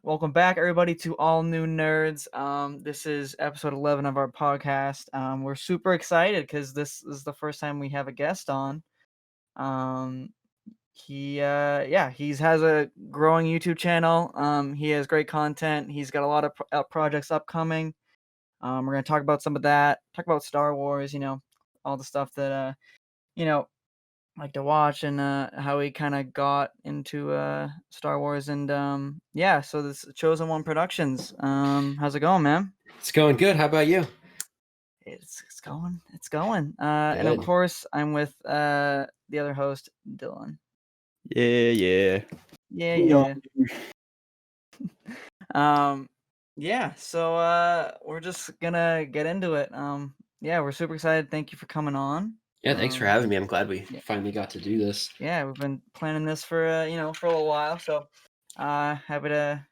Welcome back, everybody, to All New Nerds. This is episode 11 of our podcast. We're super excited because this is the first time we have a guest on. Um, he has a growing YouTube channel. He has great content. He's got a lot of projects upcoming. We're gonna talk about some of that. Talk about Star Wars. All the stuff that like to watch and how he kind of got into Star Wars and so this ChosenOne Productions. How's it going, man? It's going good. How about you? It's going. And of Good. course, I'm with the other host, Dylan. Yeah. Yeah. So we're just gonna get into it. We're super excited. Thank you for coming on. Yeah, thanks for having me. I'm glad we yeah. finally got to do this. Yeah, we've been planning this for for a little while, so happy to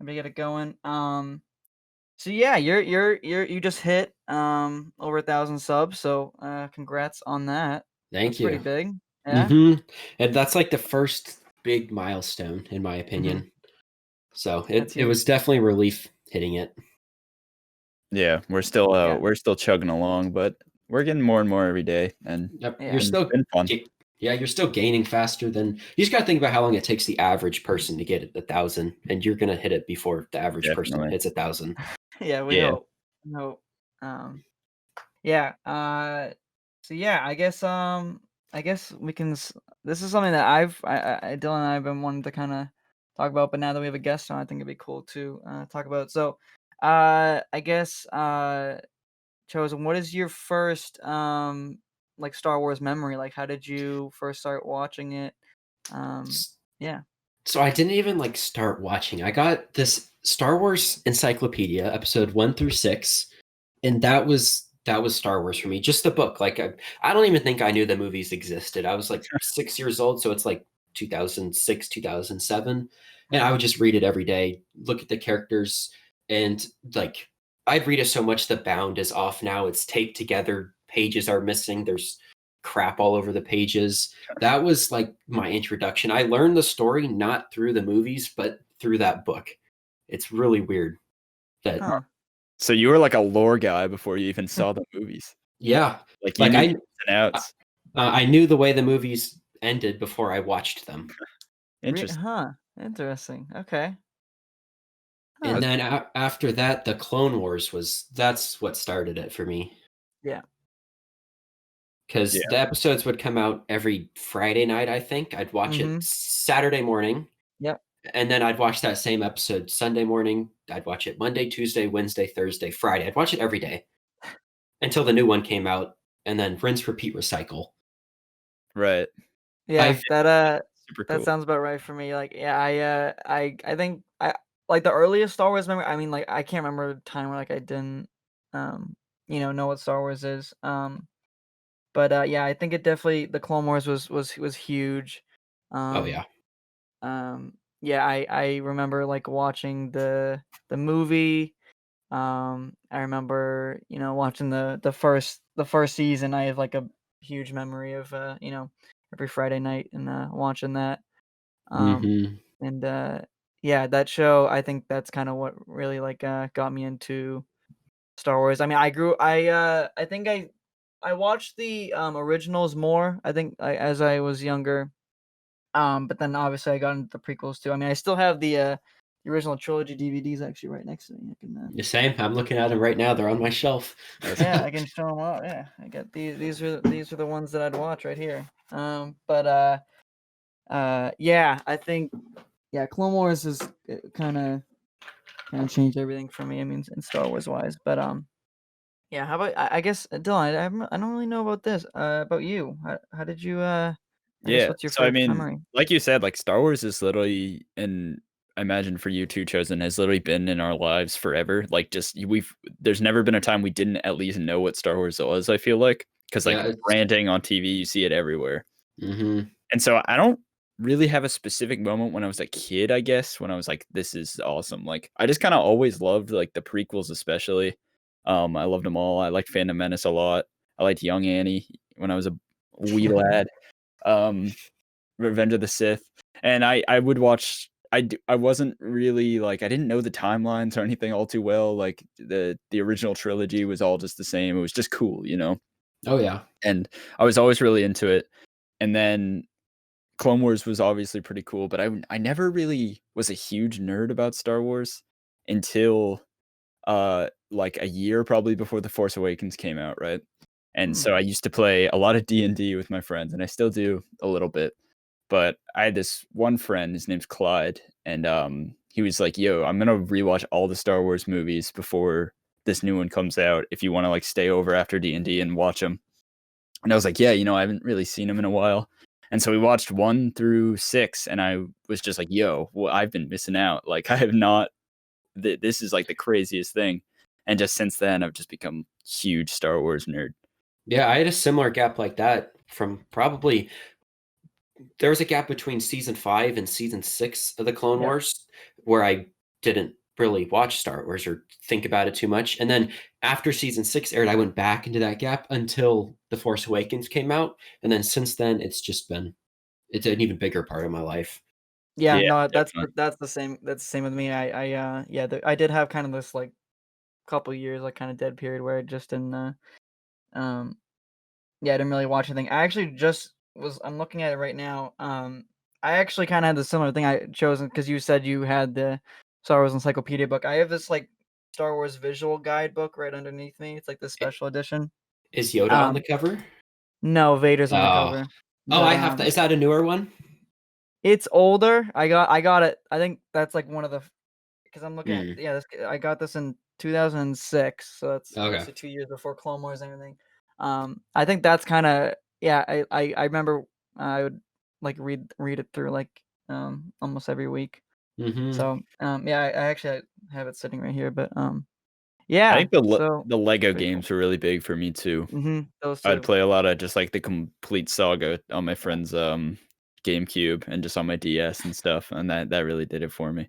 get it going. So yeah, you just hit over 1,000 subs, so congrats on that. Thank you. Pretty big. Yeah. And that's like the first big milestone, in my opinion. So it was definitely a relief hitting it. Yeah, we're still chugging along, but we're getting more and more every day, and you're still been fun. You're still gaining faster than you just got to think about how long it takes the average person to get it 1,000, and you're gonna hit it before the average person hits 1,000. Yeah, we hope. So yeah, I guess we can. This is something that Dylan and I have been wanting to kind of talk about, but now that we have a guest on, I think it'd be cool to talk about. So, I guess Chosen, what is your first like Star Wars memory? Like, how did you first start watching it? Yeah. So I didn't even like start watching. I got this Star Wars Encyclopedia, episode 1 through 6, and that was Star Wars for me. Just the book. Like I don't even think I knew the movies existed. I was like 6 years old, so it's like 2006, 2007, and I would just read it every day, look at the characters, and like I'd read it so much the bound is off now. It's taped together, pages are missing. There's crap all over the pages. That was like my introduction. I learned the story not through the movies, but through that book. It's really weird. So you were like a lore guy before you even saw the movies. Yeah, like I knew the way the movies ended before I watched them. Interesting. Interesting. Okay. And then after that, the Clone Wars that's what started it for me. Yeah. Because the episodes would come out every Friday night, I think. I'd watch it Saturday morning. Yep. And then I'd watch that same episode Sunday morning. I'd watch it Monday, Tuesday, Wednesday, Thursday, Friday. I'd watch it every day until the new one came out, and then rinse, repeat, recycle. Right. Yeah, super cool. That sounds about right for me. Like, yeah, I think I like the earliest Star Wars memory. I mean, like, I can't remember a time where like I didn't know what Star Wars is. But yeah, I think it definitely the Clone Wars was huge. Yeah, I remember like watching the movie. I remember watching the first season. I have like a huge memory of every Friday night and watching that. And that show, I think that's kind of what really like got me into Star Wars. I mean, I think I watched the originals more, I think, as I was younger. But then obviously I got into the prequels too. I mean, I still have the original trilogy DVDs actually right next to me. I can. The same. I'm looking at them right now. They're on my shelf. Yeah, I can show them up. Yeah, I got these. These are the ones that I'd watch right here. I think Clone Wars is kind of changed everything for me. I mean, in Star Wars wise, but how about I guess Dylan? I don't really know about this. About you? How did you? What's your first memory? Like you said, like Star Wars is literally, and I imagine for you too, Chosen, has literally been in our lives forever. Like, there's never been a time we didn't at least know what Star Wars was. I feel like because branding on TV, you see it everywhere. And so I don't really have a specific moment when I was a kid. I guess when I was like, this is awesome. Like, I just kind of always loved like the prequels, especially. I loved them all. I liked Phantom Menace a lot. I liked Young Annie when I was a wee lad. Revenge of the Sith, and I would watch I wasn't really like I didn't know the timelines or anything all too well. Like the original trilogy was all just the same. It was just cool, you know. Oh yeah. And I was always really into it. And then Clone Wars was obviously pretty cool, but I never really was a huge nerd about Star Wars until like a year probably before The Force Awakens came out, right? And Hmm. so I used to play a lot of D&D with my friends, and I still do a little bit. But I had this one friend, his name's Clyde, and he was like, "Yo, I'm gonna rewatch all the Star Wars movies before this new one comes out. If you want to like stay over after D&D and watch them." And I was like, "Yeah, you know, I haven't really seen them in a while." And so we watched 1 through 6, and I was just like, "Yo, well, I've been missing out. Like, I have not. This is like the craziest thing." And just since then, I've just become huge Star Wars nerd. Yeah, I had a similar gap like that from probably there was a gap between season 5 and season 6 of the Clone Yeah. Wars where I didn't really watch Star Wars or think about it too much. And then after season 6 aired, I went back into that gap until The Force Awakens came out. And then since then, it's an even bigger part of my life. Yeah, Yeah, no, definitely. that's the same. That's the same with me. I did have kind of this like couple years like kind of dead period where I just didn't um yeah, I didn't really watch anything. I actually just was I'm looking at it right now. I actually kind of had the similar thing I chosen because you said you had the Star Wars Encyclopedia book. I have this like Star Wars visual guide book right underneath me. It's like the I- special edition. Is Yoda on the Um, cover? no, Vader's on the Oh, cover, oh, but I have that. Is that a newer one? it's older. I got it. I think that's like one of the because I'm looking at Hmm. I got this in 2006, so that's Okay. obviously 2 years before Clone Wars and everything. I think that's kinda yeah, I remember I would, like, read it through, like, almost every week. Hmm. So, yeah, I actually have it sitting right here, but, I yeah, think the so the Lego very cool. games were really big for me too. Those I'd 2. play a lot of just like the complete saga on my friend's GameCube and just on my DS and stuff, and that really did it for me.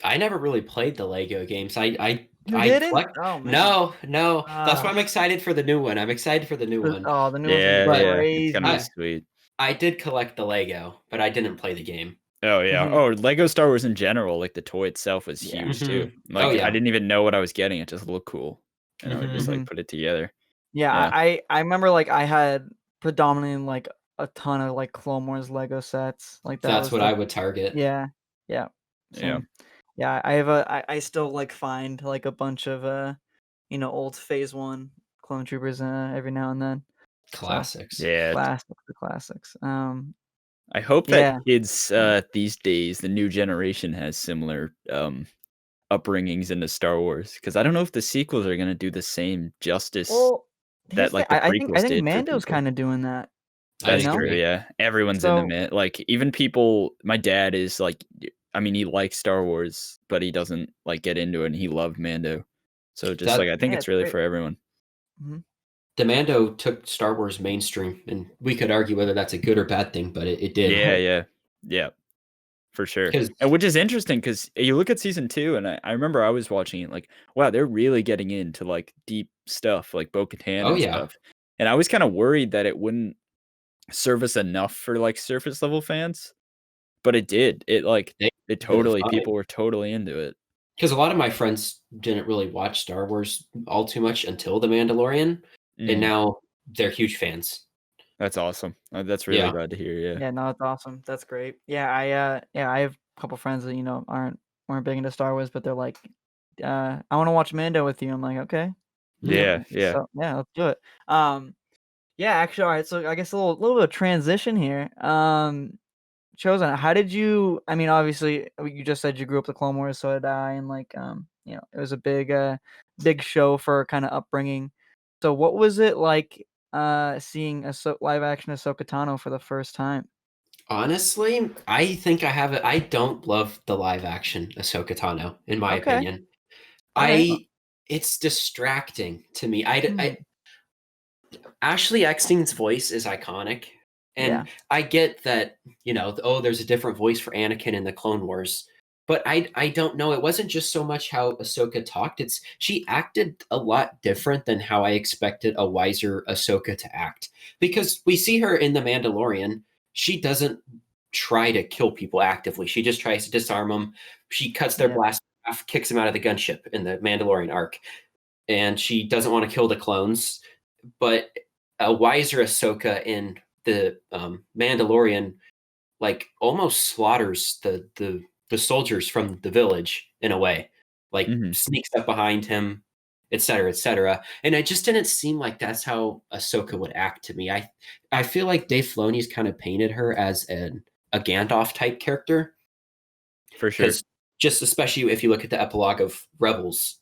I never really played the Lego games. You I didn't? collect. Oh, man. No, no. That's why Ah, I'm excited for the new one. I'm excited for the new one. the new one's gonna be Yeah, But yeah, it's gonna be I crazy. sweet. I did collect the Lego, but I didn't play the game. Oh yeah. Mhm. Oh, Lego Star Wars in general, like the toy itself was Yeah. huge Hmm. too. Oh Like I yeah. didn't even know what I was getting. It just looked cool, and I would just Hmm. like Mhm. put it together. Yeah, Yeah, I remember, like, I had predominantly, like, a ton of, like, Clone Wars Lego sets, like, that That's was, what I like would target. yeah, yeah, yeah. same. Yeah, I have I still, like, find, like, a bunch of, old Phase 1 clone troopers, every now and then. So, Classics. Yeah, classics the classics. I hope that Yeah. kids Yeah. these days, the new generation, has similar upbringings into Star Wars because I don't know if the sequels are gonna do the same justice Well, that here's like the the I prequels think did for Mando's people. kinda doing that, I you That's know? true, agree. yeah. Everyone's in the So mid like, even people my dad is like I mean, he likes Star Wars, but he doesn't, like, get into it, and he loved Mando. So, just, like, That I think yeah, it's it's really great. for everyone. Mhm. Demando took Star Wars mainstream, and we could argue whether that's a good or bad thing, but it did. Yeah, yeah. Yeah, for sure. Because And which is interesting because you look at season 2, and I remember I was watching it like, "Wow, they're really getting into, like, deep stuff, like Bo-Katan oh and yeah, stuff." And I was kinda worried that it wouldn't service enough for, like, surface level fans, but it did. they It did it totally fine. people were totally into it. Because a lot of my friends didn't really watch Star Wars all too much until The Mandalorian, and Mm. now they're huge fans. That's awesome. That's really Yeah. glad to hear, yeah. Yeah, no, that's awesome. That's great. Yeah, I have a couple friends that, aren't big into Star Wars, but they're like, I wanna watch Mando with you. I'm like, "Okay." Mm. Yeah, yeah. So, yeah, let's do it. Yeah, actually, alright, so I guess a little bit of transition here. Chosen, how did you I mean, obviously, you just said you grew up the Clone Wars, so did I, and, like, it was a big show for kinda upbringing. So what was it like, seeing live action Ahsoka Tano for the first time? Honestly, I think I have it. I don't love the live action Ahsoka Tano, in my Okay, opinion. alright. It's distracting to me. Hmm, Ashley Eckstein's voice is iconic, yeah. and I get that, oh, there's a different voice for Anakin in the Clone Wars, but I don't know. It wasn't just so much how Ahsoka talked. It's she acted a lot different than how I expected a wiser Ahsoka to act. Because we see her in The Mandalorian, she doesn't try to kill people actively. She just tries to disarm them. She cuts their blast off, kicks them out of the gunship in the Mandalorian arc. And she doesn't want to kill the clones. But a wiser Ahsoka in the Mandalorian, like, almost slaughters the soldiers from the village in a way, like sneaks up behind him, etc., etc. And it just didn't seem like that's how Ahsoka would act to me. I feel like Dave Filoni's kind of painted her as a Gandalf type character, For sure. because just especially if you look at the epilogue of Rebels,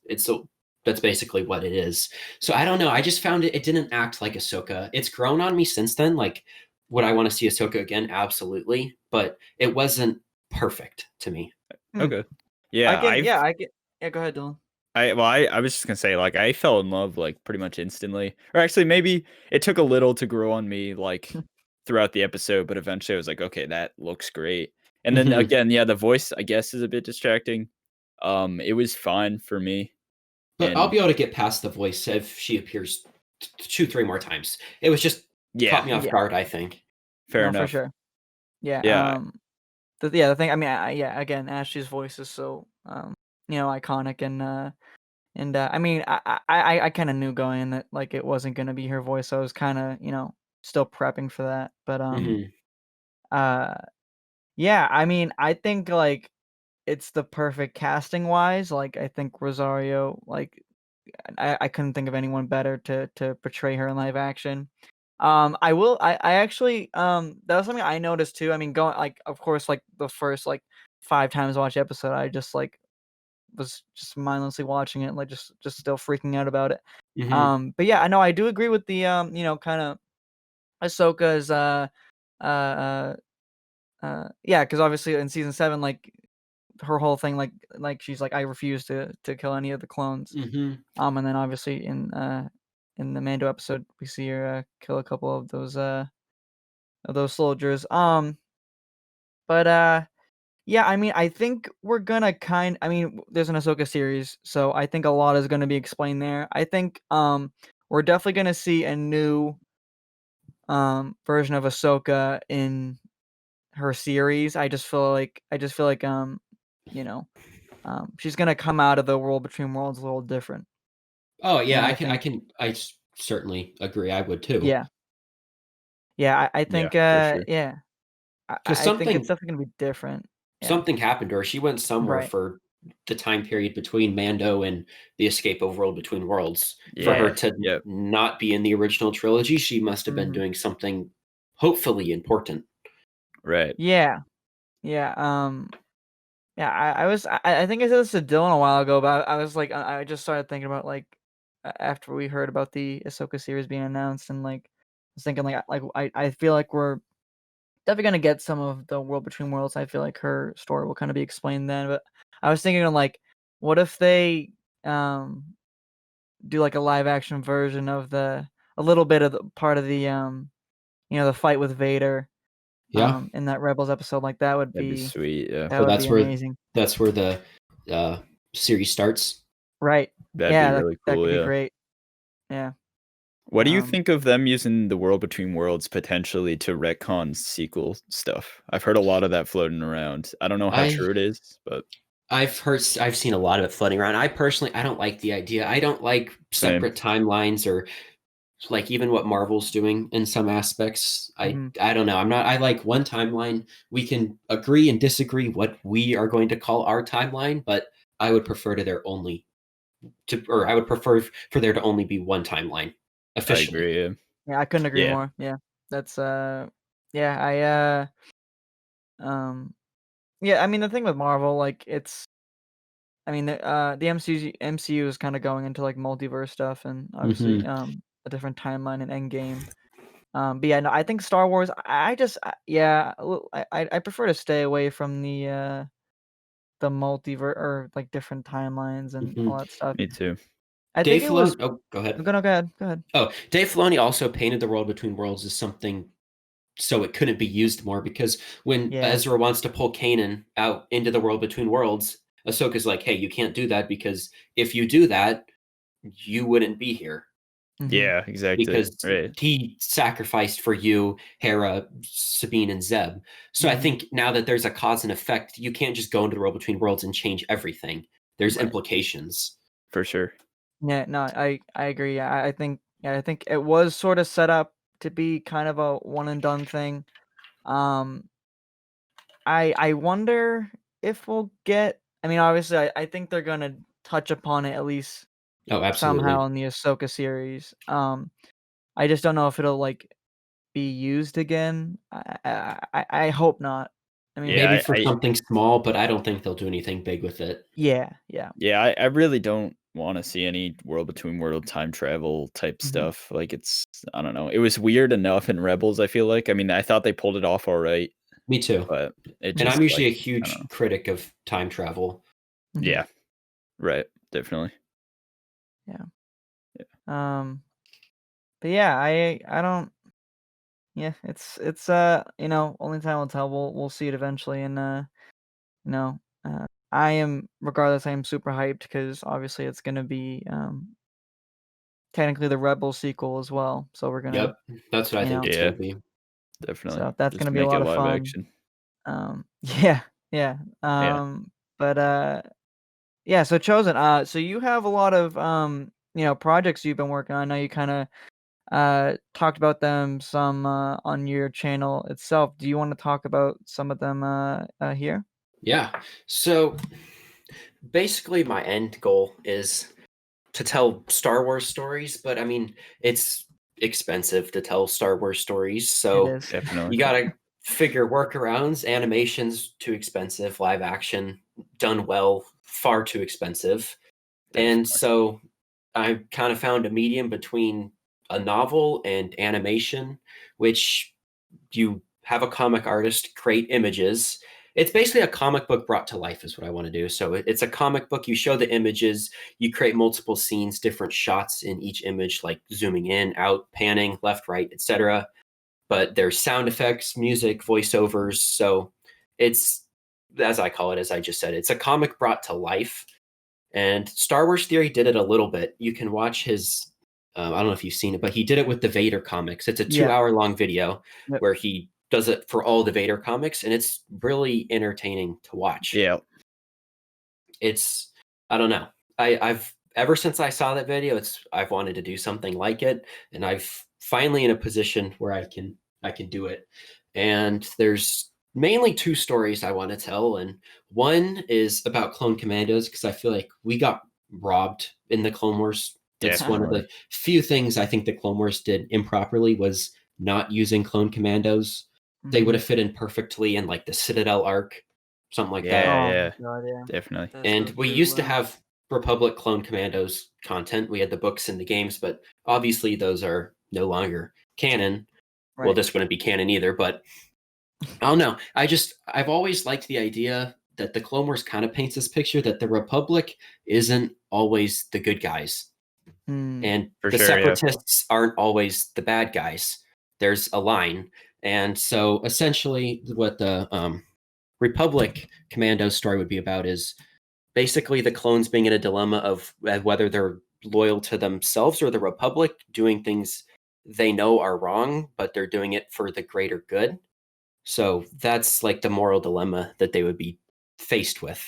that's basically what it is. So I don't know. I just found it didn't act like Ahsoka. It's grown on me since then. Like, would I want to see Ahsoka again? Absolutely. But it wasn't perfect to me. Okay. Yeah, I get. Yeah, go ahead, Dylan. I was just gonna say, like, I fell in love like pretty much instantly. Or actually maybe it took a little to grow on me like throughout the episode, but eventually I was like, okay, that looks great. And then again, yeah, the voice I guess is a bit distracting. It was fine for me. But I'll be able to get past the voice if she appears 2-3 more times. It was just caught me off guard, I think. Fair enough. For sure. Yeah. Yeah. The thing. I mean, again, Ashley's voice is so iconic, and I mean, I kind of knew going in that like it wasn't gonna be her voice. So I was kind of still prepping for that. But yeah. I mean, I think like it's the perfect casting wise. Like I think Rosario, like I couldn't think of anyone better to portray her in live action. I actually that was something I noticed too. I mean, going like of course like the first like 5 times I watched the episode, I just like was just mindlessly watching it, like just still freaking out about it. But yeah, I know I do agree with the kind of Ahsoka's yeah, because obviously in season 7, like her whole thing, like she's like I refuse to kill any of the clones. And then obviously in the Mando episode, we see her kill a couple of those soldiers. But yeah, I mean, I think we're gonna I mean, there's an Ahsoka series, so I think a lot is gonna be explained there. I think we're definitely gonna see a new version of Ahsoka in her series. I just feel like she's gonna come out of the World Between Worlds a little different. Oh yeah, And I certainly agree. I would too. yeah. Yeah, I think for sure. yeah. Because I think it's definitely gonna be different. Yeah. something happened to her. She went somewhere Right. for the time period between Mando and the escape of World Between Worlds. For Yeah. her to not be in the original trilogy, she must have been doing something hopefully important. Right. Yeah. Yeah. Yeah. I think I said this to Dylan a while ago, but I was like, I just started thinking about like after we heard about the Ahsoka series being announced, and like I was thinking I feel like we're definitely gonna get some of the World Between Worlds. I feel like her story will kind of be explained then. But I was thinking like, what if they do like a live action version of a little bit of the part of the the fight with Vader in that Rebels episode. Like that'd be be sweet. Yeah. that would be amazing. That's where the series starts. Right. That'd Yeah, be really that cool. could Yeah. be great. Yeah. What do you think of them using the World Between Worlds potentially to retcon sequel stuff? I've heard a lot of that floating around. I don't know how true it is, but I've seen a lot of it floating around. I don't like the idea. I don't like separate timelines, or like even what Marvel's doing in some aspects. I don't know. I like one timeline. We can agree and disagree what we are going to call our timeline, but I would prefer I would prefer for there to only be one timeline officially. I agree. Yeah, I couldn't agree more. Yeah. That's yeah, yeah, I mean the thing with Marvel, like I mean the MCU is kind of going into like multiverse stuff, and obviously a different timeline and Endgame. But yeah, no, I think Star Wars. I prefer to stay away from the multiverse or like different timelines and all that stuff. Me too. I think it was. Oh, go ahead. Go ahead. Oh, Dave Filoni also painted the World Between Worlds as something so it couldn't be used more, because when Ezra wants to pull Kanan out into the World Between Worlds, Ahsoka's like, hey, you can't do that, because if you do that, you wouldn't be here. Mhm. Yeah, exactly. because Right. he sacrificed for you, Hera, Sabine, and Zeb. So I Mhm. think now that there's a cause and effect, you can't just go into the world between worlds and change everything. There's Right. implications. For sure. Yeah, no, I agree. I think it was sort of set up to be kind of a one and done thing. Um, I wonder if we'll get. I mean, obviously, I think they're gonna touch upon it at least Oh, somehow absolutely. in the Ahsoka series. I just don't know if it'll like be used again. I hope not. I mean, Maybe Yeah, for something small, but I don't think they'll do anything big with it. yeah. I really don't want to see any world between world time travel type Mhm. stuff. Like I don't know. It was weird enough in Rebels, I feel like. I mean, I thought they pulled it off all right, Me too. but it And I'm just usually like a I don't know. huge critic of time travel. Mhm. Yeah. Right. Definitely. Yeah. Yeah. But yeah, I don't. Yeah, it's only time will tell. We'll see it eventually, and you know, I am regardless. I am super hyped because obviously it's gonna be technically the Rebel sequel as well. So we're gonna, Yep, that's what I you think know, it's Yeah, going to be. definitely. so that's Just gonna be a make it lot of live fun. action. Yeah, yeah. Yeah. But yeah. So Chosen. So you have a lot of projects you've been working on. I know you kind of talked about them some on your channel itself. Do you want to talk about some of them here? Yeah. So basically, my end goal is to tell Star Wars stories, but I mean, it's expensive to tell Star Wars stories. It So is. Definitely. you got to figure workarounds. Animation's too expensive. Live action done well, far too expensive. And Definitely. so I kind of found a medium between a novel and animation, which you have a comic artist create images. It's basically a comic book brought to life, is what I want to do. So it's a comic book. You show the images, you create multiple scenes, different shots in each image, like zooming in, out, panning, left, right, etc. But there's sound effects, music, voiceovers. So it's, as I call it, as I just said, it's a comic brought to life. And Star Wars Theory did it a little bit. You can watch his, I don't know if you've seen it, but he did it with the Vader comics. It's a Yeah. 2 hour long video Yep. where he does it for all the Vader comics, and it's really entertaining to watch. Yeah. It's, I don't know. I've ever since I saw that video, I've wanted to do something like it, and I've finally in a position where I can do it. And there's mainly two stories I want to tell, and one is about clone commandos because I feel like we got robbed in the Clone Wars. That's one of Definitely. the few things I think the Clone Wars did improperly was not using clone commandos. They would have fit in perfectly in like the Citadel arc, something like that. Yeah, Oh yeah. my god, yeah. Definitely. That's And so we true. used to Wow. have Republic Clone Commandos content. We had the books and the games, but obviously those are no longer canon. Well, Right. this wouldn't be canon either, but I don't know. I've always liked the idea that the Clone Wars kind of paints this picture that the Republic isn't always the good guys. Hmm. And For the sure, yeah. separatists aren't always the bad guys. There's a line. And so essentially what the Republic Commando story would be about is basically the clones being in a dilemma of whether they're loyal to themselves or the Republic, doing things they know are wrong, but they're doing it for the greater good. So that's like the moral dilemma that they would be faced with.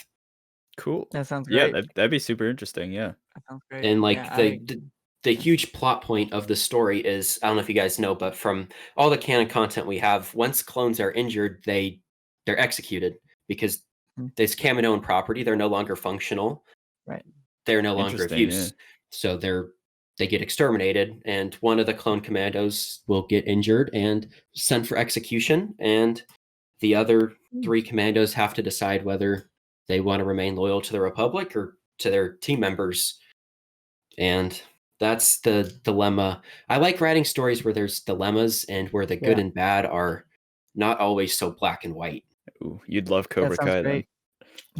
Cool. That sounds Yeah, great. that'd be super interesting. Yeah. That sounds great. And Yeah, like the huge plot point of the story is, I don't know if you guys know, but from all the canon content we have, once clones are injured, they're executed because Mhm. this Kaminoan property, they're no longer functional. Right. They're no longer of Interesting. Yeah. use. So they get exterminated, and one of the clone commandos will get injured and sent for execution, and the other three commandos have to decide whether they want to remain loyal to the Republic or to their team members. And that's the dilemma. I like writing stories where there's dilemmas and where the good Yeah. and bad are not always so black and white. Ooh, you'd love That Cobra sounds Kai great.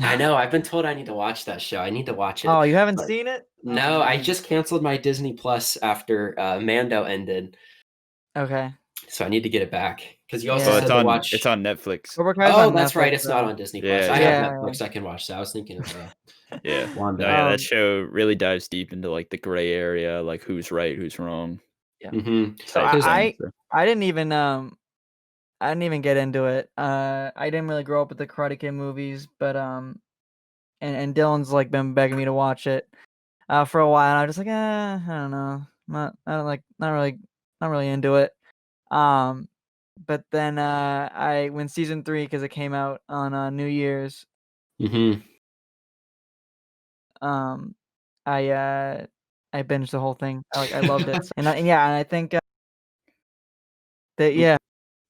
I know. I've been told I need to watch that show. I need to watch it. Oh, you haven't But seen it? Oh, no, I man. just canceled my Disney Plus after Mando ended, Okay. so I need to get it back. Because you also Well, Yeah. said to watch. it's on Netflix. Cobra Kai's Oh, on that's right. Netflix It's not though. on Disney Plus. Yeah, I yeah. have Yeah. Netflix. I can watch that. I was thinking of Yeah. Wanda. No, yeah, that Um, show really dives deep into like the gray area, like who's right, who's wrong. Mm-hmm. so Type thing. So. I didn't even get into it. I didn't really grow up with the Karate Kid movies, but and Dylan's like been begging me to watch it for a while, and I was just like, I don't know, not really into it. But then when season 3, because it came out on New Year's, Mm-hmm. um, I binged the whole thing. I loved it, and I think that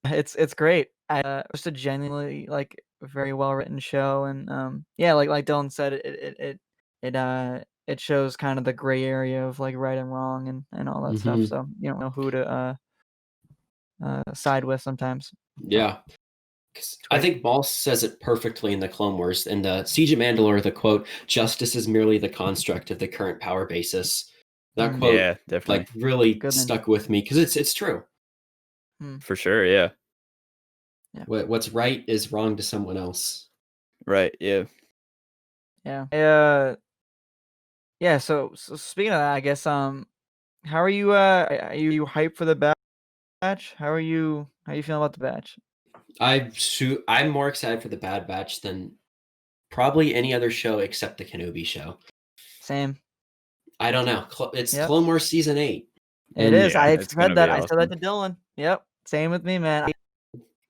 it's great. Just a genuinely like very well written show, and like Dylan said, it shows kind of the gray area of like right and wrong and all that stuff. Mm-hmm. So you don't know who to side with sometimes. Yeah. 'Cause I think Maul says it perfectly in the Clone Wars. In the Siege of Mandalore, the quote, "Justice is merely the construct of the current power basis." That quote, Yeah, definitely. really Good one. stuck with me because it's true. For sure, yeah. What's right is wrong to someone else. Right, yeah. Yeah. So speaking of that, I guess how are you are you hyped for the batch? How you feeling about the batch? I'm more excited for the Bad Batch than probably any other show except the Kenobi show. Same. I don't know. It's Yep. Clone Wars season 8. It is. Yeah, I it's gonna said be that. I said that awesome. to Dylan. Yep. Same with me, man.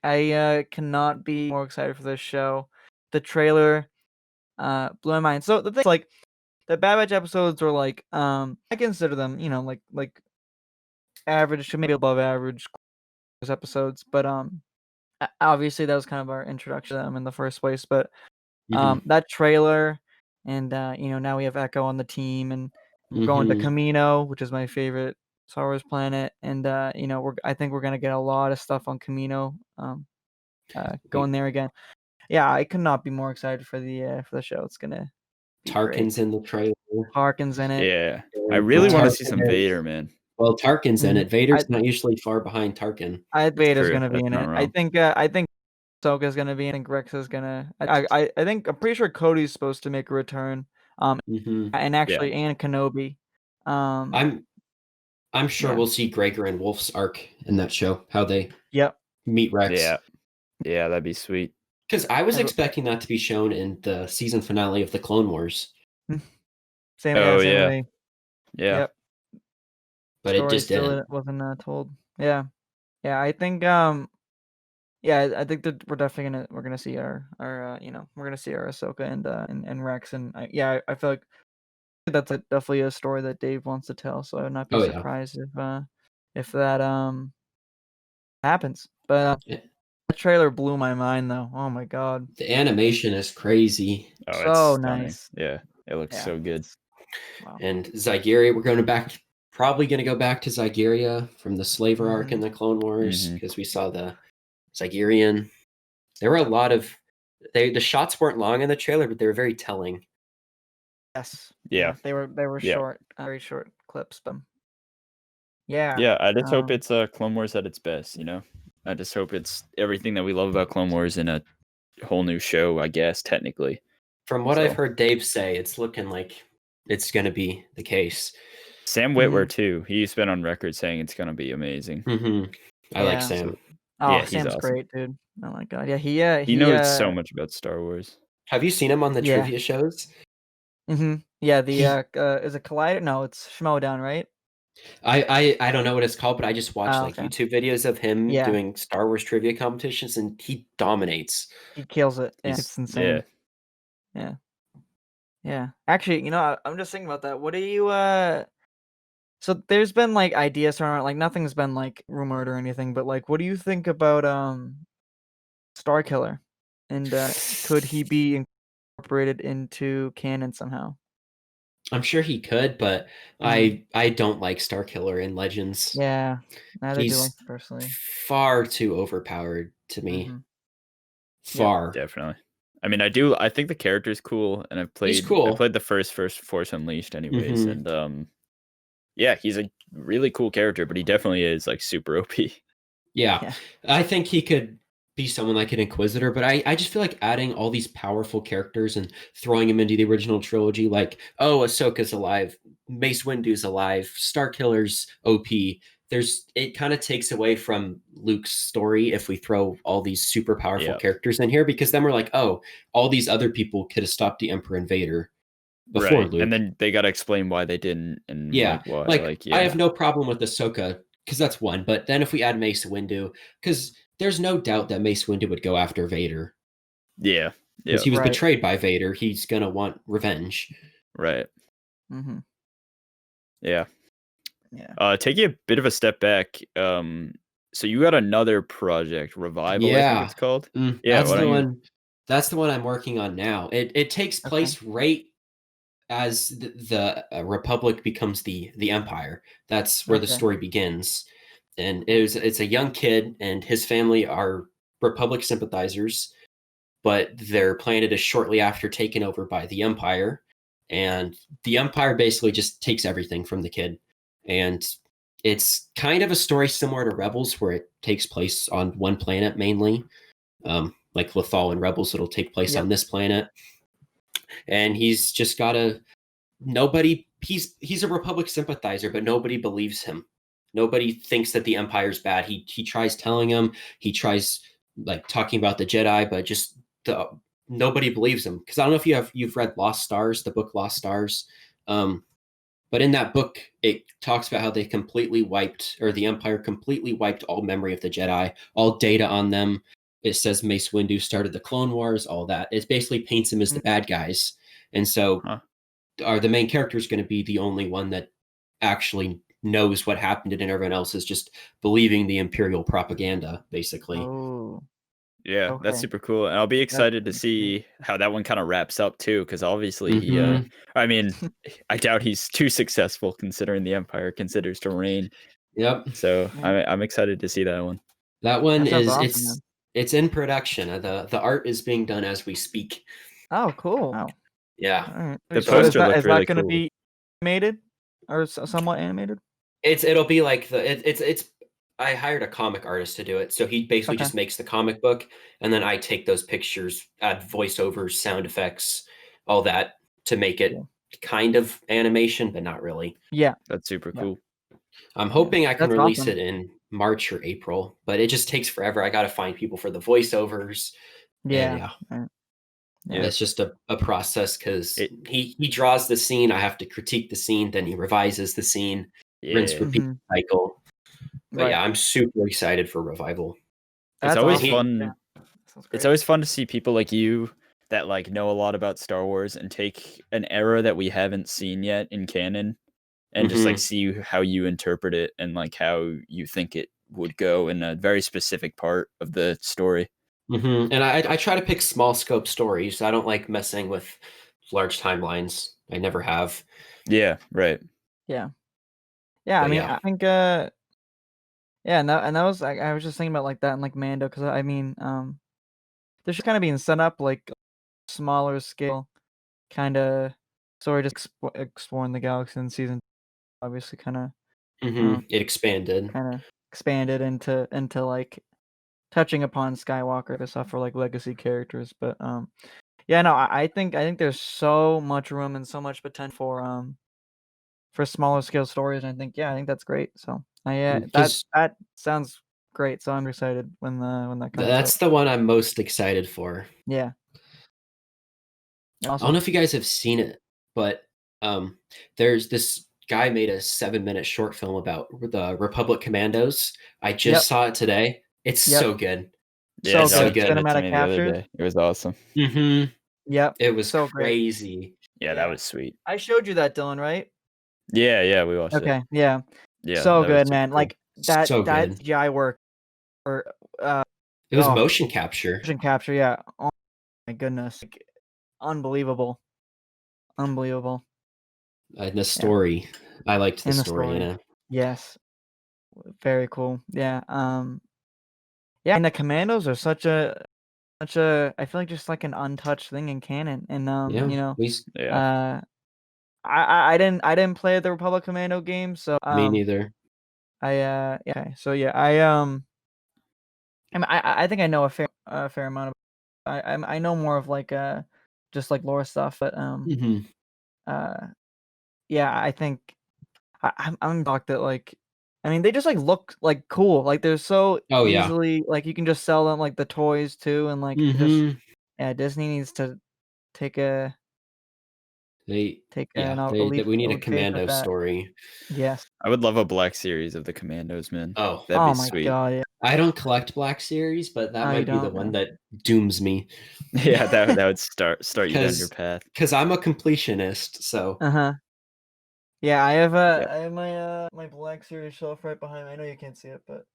I cannot be more excited for this show. The trailer blew my mind. So the thing is, like, the Bad Batch episodes were like I consider them, like average to maybe above average episodes, but obviously that was kind of our introduction to them in the first place. But Mhm. that trailer, and now we have Echo on the team, and we're going to Mhm. Camino, which is my favorite Star Wars planet, and I think we're gonna get a lot of stuff on Camino, going there again. Yeah, I could not be more excited for the show. It's gonna be great. Tarkin's in the trailer. Harkin's in it. Yeah. I And really want to see Tarkin some is Vader, man. well, Tarkin's in Mhm. it. Vader's not usually far behind Tarkin. Vader's True, gonna be that's in not it. wrong. I think Ahsoka's gonna be in. I think Rex is gonna. I think I'm pretty sure Cody's supposed to make a return. Mhm. And Yeah. actually, and Kenobi. I'm sure Yeah. we'll see Gregor and Wolf's arc in that show, how they Yep. meet Rex. Yeah. Yeah, that'd be sweet. Because I was Every- expecting that to be shown in the season finale of the Clone Wars, Same. Oh, Same yeah. with me. Yeah. Yep. but it Story just still didn't. wasn't told. Yeah. Yeah. I think I think that we're gonna see our we're gonna see our Ahsoka and Rex, and I feel like that's definitely a story that Dave wants to tell. So I would not be Oh yeah. surprised if that happens. But Yeah. the trailer blew my mind though. Oh my god, The animation is crazy. Oh, it's so stunning. nice. Yeah. It looks Yeah. so good. Wow. And Zygeria, probably going to go back to Zygeria from the Slaver arc in the Clone Wars Mhm. because we saw the Zygerian. There were a lot of the shots weren't long in the trailer, but they were very telling. Yes. Yeah. They were Yeah. short, very short clips, but yeah. Yeah, I just hope Um, it's Clone Wars at its best, you know? I just hope it's everything that we love about Clone Wars in a whole new show, I guess, technically. From what I've So- heard Dave say, it's looking like it's going to be the case. Sam Witwer, too. He's been on record saying it's going to be amazing. I like Yeah. Sam. Oh, Yeah, he's Sam's awesome. great, dude. Oh my god. Yeah, He knows so much about Star Wars. Have you seen him on the Yeah. trivia shows? Yeah, the is it Collider? No, it's Schmodown, right? I don't know what it's called, but I just watched Oh, like okay. YouTube videos of him Yeah. doing Star Wars trivia competitions, and he dominates. He kills it. Yeah, He's- it's insane. Yeah. Yeah. Actually, I'm just thinking about that. What do you so there's been like ideas around, like nothing's been like rumored or anything, but like what do you think about Star Killer? And could he be incorporated into canon somehow? I'm sure he could, but I don't like Starkiller in Legends. Yeah, neither do I He's personally. far too overpowered to me. Mhm. Far. Definitely. I mean, I think the character's cool, and He's cool. I played the first Force Unleashed anyways, Mhm. and yeah, he's a really cool character, but he definitely is like super OP. Yeah. I think he could be someone like an Inquisitor, but I just feel like adding all these powerful characters and throwing them into the original trilogy, like, oh, Ahsoka's alive, Mace Windu's alive, Starkiller's OP. It kind of takes away from Luke's story if we throw all these super powerful characters in here, because then we're like, oh, all these other people could have stopped the Emperor and Vader before Luke. And then they got to explain why they didn't, and why. I have no problem with Ahsoka because that's one, but then if we add Mace Windu, because there's no doubt that Mace Windu would go after Vader. Yeah. Because he was betrayed by Vader. He's going to want revenge. Right. Mm-hmm. Yeah. Taking a bit of a step back, so you got another project, Revival, I think it's called. That's the one I'm working on now. It takes place right as the Republic becomes the Empire. That's where the story begins. And it's a young kid, and his family are Republic sympathizers, but their planet is shortly after taken over by the Empire. And the Empire basically just takes everything from the kid. And it's kind of a story similar to Rebels, where it takes place on one planet mainly. Like Lothal and Rebels, it'll take place on this planet. And he's just got he's a Republic sympathizer, but nobody believes him. Nobody thinks that the Empire's bad. He tries telling him, he tries like talking about the Jedi, but just nobody believes him. Because I don't know if you've read Lost Stars, the book Lost Stars. But in that book, it talks about how the Empire completely wiped all memory of the Jedi, all data on them. It says Mace Windu started the Clone Wars, all that. It basically paints him as the bad guys. And so the main character is going to be the only one that actually knows what happened, and everyone else is just believing the Imperial propaganda, basically. Oh. Yeah, that's super cool. And I'll be excited to see how that one kind of wraps up too, because obviously I mean, I doubt he's too successful considering the Empire considers to reign. Yep. So I'm excited to see that one. That one it's in production. The art is being done as we speak. Oh, cool. Wow. Yeah. Right. The poster looked is really that going to cool. be animated or somewhat animated? It'll be like it's I hired a comic artist to do it. So he basically just makes the comic book, and then I take those pictures, add voiceovers, sound effects, all that to make it kind of animation, but not really. Yeah. That's super cool. I'm hoping I can release it in March or April, but it just takes forever. I got to find people for the voiceovers. Yeah. It's just a process, because he draws the scene. I have to critique the scene. Then he revises the scene, rinse, repeat cycle. But I'm super excited for Revival. It's always fun. It's always fun to see people like you that like know a lot about Star Wars and take an era that we haven't seen yet in canon and just like see how you interpret it and like how you think it would go in a very specific part of the story. And I try to pick small scope stories. I don't like messing with large timelines. I never have. Yeah, right. Yeah. I mean, I think and that was like, I was just thinking about like that and like Mando, because I mean, there should kind of be set up like smaller scale kind of story, just exploring the galaxy in season. Obviously, kind of it expanded into like touching upon Skywalker and stuff for like legacy characters. But I think there's so much room and so much potential for smaller scale stories, and I think that's great. So that sounds great. So I'm excited when that comes. That's the one I'm most excited for. Yeah. Awesome. I don't know if you guys have seen it, but there's this guy made a 7-minute short film about the Republic Commandos. I just saw it today. It's so good. Yeah, so good. Cinematic capture. It was awesome. Yep. It was so crazy. Great. Yeah, that was sweet. I showed you that, Dylan, right? Yeah, we watched it. Okay, yeah. Yeah. So good, man. Cool. Like that good. CGI work or it was motion capture. Motion capture, yeah. Oh my goodness. Like, unbelievable. And the story. I liked the story, you know. Yes. Very cool. Yeah. And the Commandos are such a I feel like just like an untouched thing in canon. And you know, I didn't play the Republic Commando game, so me neither. I I mean, I think I know a fair amount of. I know more of like just like lore stuff, but Mhm. uh yeah, I think I'm shocked that like I mean they just like look like cool. Like they're so Oh, yeah. easily like you can just sell them like the toys too, and like just Mhm. yeah, Disney needs to take a Yeah, a they leap that we need a a faith with commando that. story. Yes. I would love a Black Series of the Commandos, man. Oh, That'd be Oh my sweet. god. Yeah. I don't collect Black Series, but that Oh, you might be the don't one know. that dooms me Yeah, that would start you down your because path. I'm a completionist. So, Uh-huh. Yeah, Yep. I have my Black Series shelf right behind me. I know you can't see it, but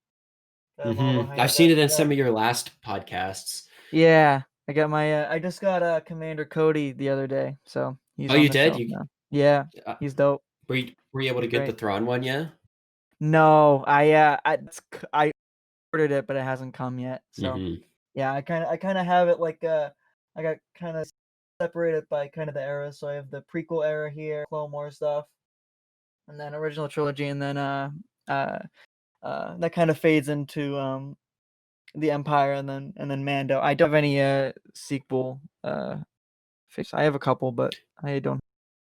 I have all I've behind seen that. it in Yeah. some of your last podcasts. Yeah, I got my I just got Commander Cody the other day, so he's Oh, on you the did? shelf You now. Yeah, uh, he's dope. were you able to He's get the great. Thrawn one? Yeah. No, I ordered it, but it hasn't come yet. So Hmm. yeah, I kind of have it like I got kind of separated by kind of the era. So I have the prequel era here, Clone Wars stuff, and then original trilogy, and then uh that kind of fades into the Empire, and then Mando. I don't have any sequel fix. I have a couple, but I don't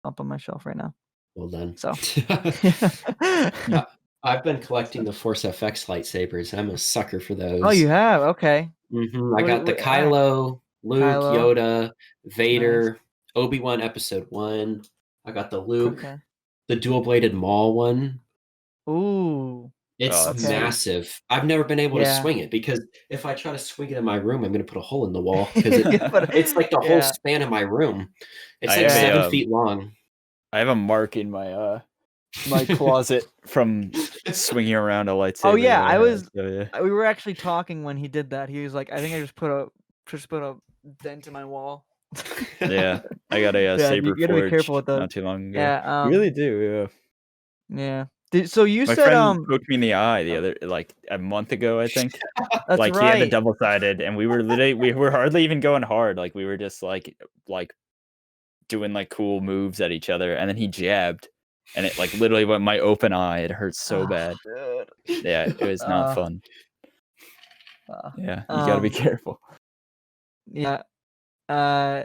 up on my shelf right now. Well done. So I, I've been collecting the Forcefx lightsabers. I'm a sucker for oh, you those. have? Okay. I got the All right. Kylo, Luke, Kylo. Yoda, Nice. Vader, Obi-Wan Episode 1. I got the Luke, Okay. the dual-bladed Maul one. Ooh. Oh, It's that's Okay. sweet. massive. I've never been able to Yeah. swing it because if I try to swing it in my room, I'm going to put a hole in the wall because Yeah, but it's like the whole yeah. span of my room. It's I like have Yeah. 7 feet long. I have a mark in my closet from swinging around a Oh lightsaber yeah, that I have. So yeah. we were actually talking when he did that. He was like, I think I just put a dent in my wall. Yeah, I got a Yeah, saber you gotta be careful forged with those. not too long ago. Yeah, You really do, yeah. yeah. So you My said friend poked me in the eye the other like a month ago, I think. that's Like he had the right. double-sided and we were hardly even going hard. Like we were just like doing like cool moves at each other and then he jabbed and it like literally went my open eye. It hurt so Oh, bad. dude. Yeah, it was not fun. Uh, Yeah, you got to be careful. yeah. Uh,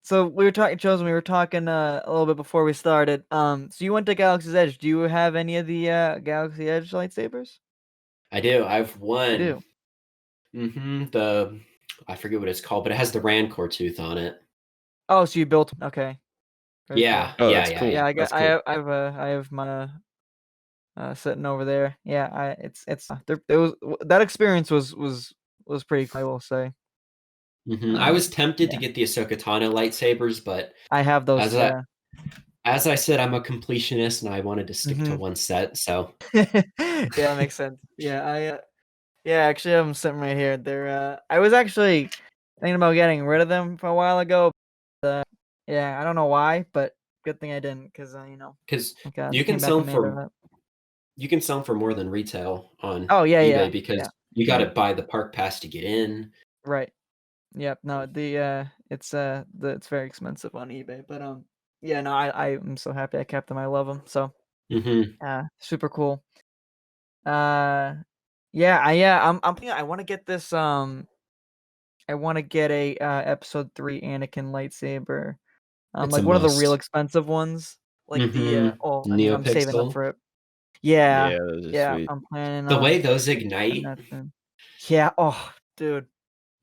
so we were talking, Chosen. We were talking a little bit before we started. So you went to Galaxy's Edge. Do you have any of the Galaxy Edge lightsabers? I do. I've You one. do. The I forget what it's called, but it has the Rancor tooth on it. Oh, so you built. Okay. Very cool. Yeah, Oh, yeah, that's yeah, cool. yeah. Yeah, That's cool. I have my sitting over there. Yeah, it's there was that experience was pretty cool, I will say. I was tempted to Yeah, get the Ahsoka Tano lightsabers, but I have those. as I Yeah. as I said, I'm a completionist and I wanted to stick to Hmm. one set. So, Yeah, that makes sense. Yeah, yeah, actually, I'm sitting right here. They're I was actually thinking about getting rid of them for a while ago. Yeah, I don't know why, but good thing I didn't, because because I you can came back sell and them made for that. more than retail on Oh yeah, eBay yeah, because yeah. you got Hmm. to buy the park pass to get in. Right. Yep. No, it's very expensive on eBay, but yeah, no, I'm so happy I kept them. I love them. So Hmm. super cool. I'm thinking I want to get this I want to get a episode 3 Anakin lightsaber. It's a Like one of the real must. expensive ones, like the I'm saving up Neopixel. for it. Yeah, Yeah, those are yeah, sweet. I'm planning The way on those getting ignite, that soon. Yeah. Oh, dude.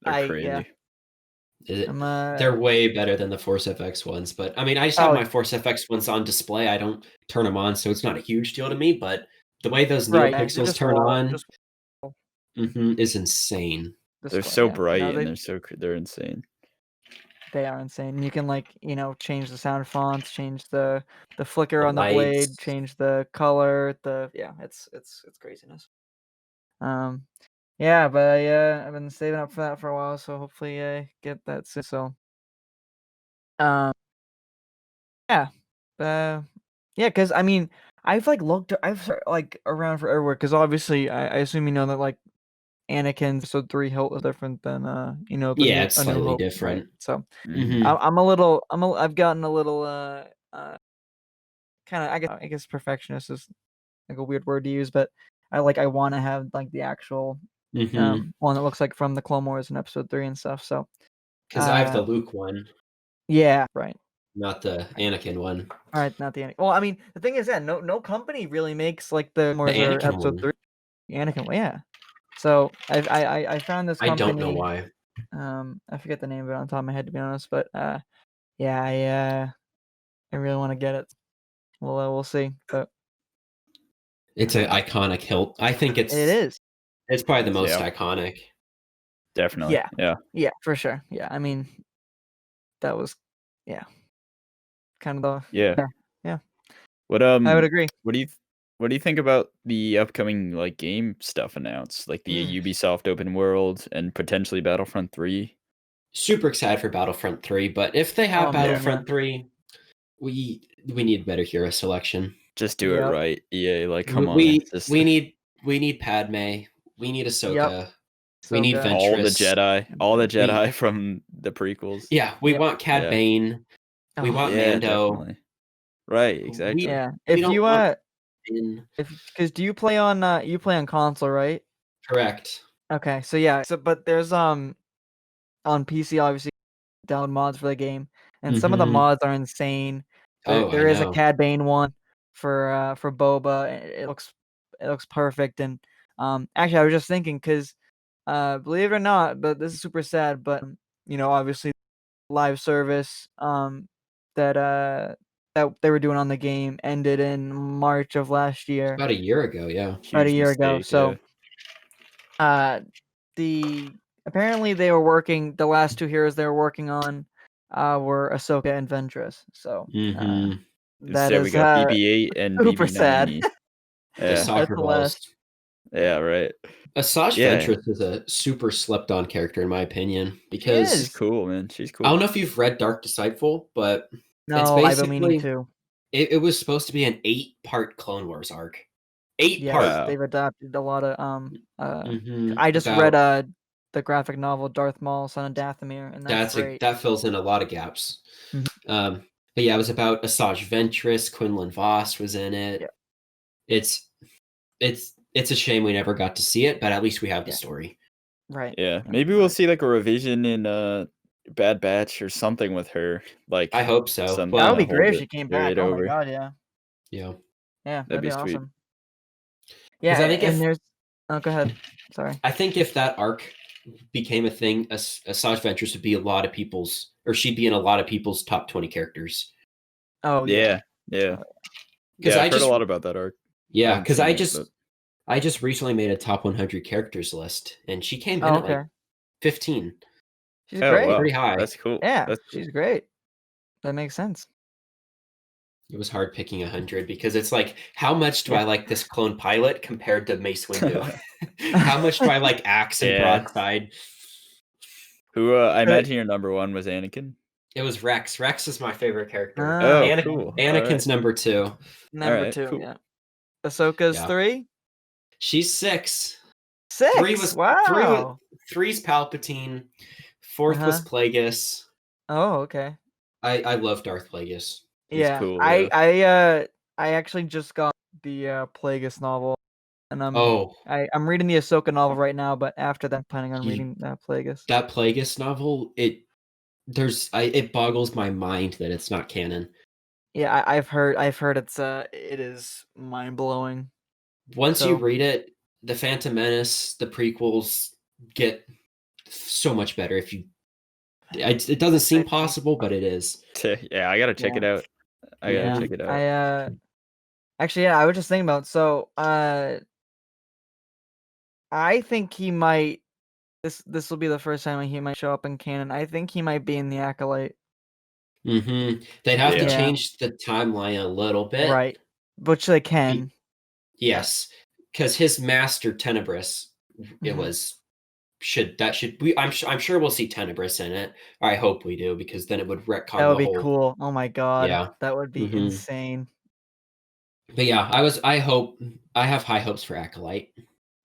They're Yeah. crazy. I'm they're way better than the Force FX ones. But I mean, I just have oh my Force FX ones on display. I don't turn them on, so it's not a huge deal to me. But the way those right. Yeah, they're Neopixels just turn wall, on just wall is insane. They're display. so Yeah. No, bright and they're insane. they are insane. You can like change the sound fonts, change the flicker The on the blade, lights. change the color. It's craziness. Um, yeah, but I've been saving up for that for a while, so hopefully I get that soon. So, um, yeah, yeah, because I mean, I've like around for everywhere, because obviously I assume that like Anakin's episode 3 Hope is different than Yeah, it's A New slightly Hope, right? different. So Hmm. Hmm. I've gotten a little kind of I guess perfectionist is like a weird word to use, but I want to have like the actual one that looks like from the Clone Wars in Episode 3 and stuff. So, Because I have the Luke one, yeah, right. not the Anakin one. All right, not the Anakin. Well, I mean, the thing is that no company really makes like the Clone Wars or Anakin Episode one. 3. The Anakin, well, yeah. So I found this I company. don't know why. I forget the name of it on top of my head, to be honest, but yeah, I really want to get it. We'll see, but It's an iconic hilt. I think it is. It's probably the most Yeah. iconic. Definitely. Yeah, for sure. Yeah, I mean, that was kind of the Yeah. What I would agree. What do you think about the upcoming like game stuff announced, like the Ubisoft open world and potentially Battlefront 3? Super excited for Battlefront 3, but if they have Oh, man, Battlefront 3, we need better hero selection. Just do it Yep. right, EA. Like, come on. We need Padme. We need Ahsoka. We need Ahsoka. Ventress. all the Jedi from the prequels. Yeah, we Yep. want Cad Bane. We Oh, want yeah, Mando. definitely. Right, exactly. Yeah. we If don't you want- because do you play on console, right? Correct. Okay, so yeah, but there's on PC obviously download mods for the game, and some of the Mhm. mods are insane. Oh, There I is a know. Cad Bane one for Boba. It looks perfect, and actually I was just thinking because believe it or not, but this is super sad, but obviously live service that they were doing on the game ended in March of last year. About a year ago, yeah. About a Huge year ago. mistake, So apparently they were working, the last two heroes they were working on were Ahsoka and Ventress. So Mhm. that so is we got BB-8 and super sad. BB-9. The Yeah, soccer the balls. last. yeah, right. Asajj Yeah. Ventress is a super slept on character in my opinion is. because She's cool, man. She's cool. I don't know if you've read Dark Disciple, but No, I've been meaning basically to. it was supposed to be an 8-part Clone Wars arc. 8 Yes, parts. Wow. they've adopted a lot of I just about- read the graphic novel Darth Maul, Son of Dathomir, and that's great. that fills in a lot of gaps. Mhm. But yeah, it was about Asajj Ventress. Quinlan Voss was in it. Yeah. It's a shame we never got to see it, but at least we have the story. Right. Yeah, maybe we'll see like a revision in Bad Batch or something with her. Like, I hope so. some That would be kinda great if hold she it came back. period Oh over. my god, yeah. Yeah. Yeah, that'd be be sweet. awesome. Yeah, I think and there's oh, go ahead. Sorry. I think if that arc became a thing, Asajj Ventress would be she'd be in a lot of people's top 20 characters. Oh Yeah. Because Yeah, I I've heard a lot about that arc. Yeah, Haven't because seen I it, but- just recently made a top 100 characters list, and she came in Oh, at like okay. 15. She's Oh, great. wow. Pretty high. That's cool. Yeah, That's she's great. That makes sense. It was hard picking 100 because it's like, how much do I like this clone pilot compared to Mace Windu? How much do I like Axe and Yeah. Broadside? Who I imagine your number one was Anakin. It was Rex. Rex is my favorite character. Oh, cool. Anakin's number 2. Number Alright, 2, cool. yeah. Ahsoka's Yeah. 3? She's 6. 6. 3 was wow. 3's Palpatine. 4th was Plagueis. Oh, okay. I love Darth Plagueis. He's Yeah. cool, I actually just got the Plagueis novel, and I'm reading the Ahsoka novel right now, but after that I'm planning on reading Plagueis. That Plagueis novel, it boggles my mind that it's not canon. Yeah, I've heard it is mind blowing. Once you read it, the Phantom Menace, the prequels get so much better. It doesn't seem possible, but it is. Yeah, I gotta check it out. I gotta check it out. Actually, yeah, I was just thinking about. So, I think he might. This will be the first time he might show up in canon. I think he might be in the Acolyte. Mm-hmm. They'd have to change the timeline a little bit, right? Which they can. Yes, because his master Tenebris, I'm sure we'll see Tenebris in it. I hope we do, because then it would retcon. That would be cool. Oh my god. Yeah, that would be insane. But yeah, I have high hopes for Acolyte.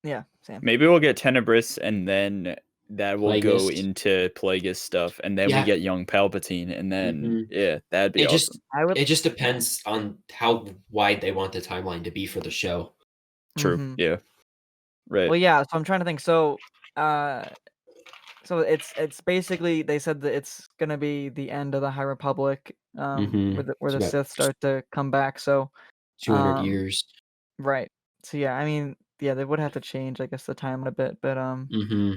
Yeah, same. Maybe we'll get Tenebris, and then that will go Plagueis. into Plagueis stuff, and then we get young Palpatine, and then that'd be awesome. It just depends on how wide they want the timeline to be for the show. True. Yeah. Right. Well, yeah. So I'm trying to think. So it's basically they said that it's gonna be the end of the High Republic, Mm-hmm. where It's the about Sith start to come back. So 200 um, years. right. So yeah, I mean, yeah, they would have to change, I guess, the time a bit, but Mm-hmm.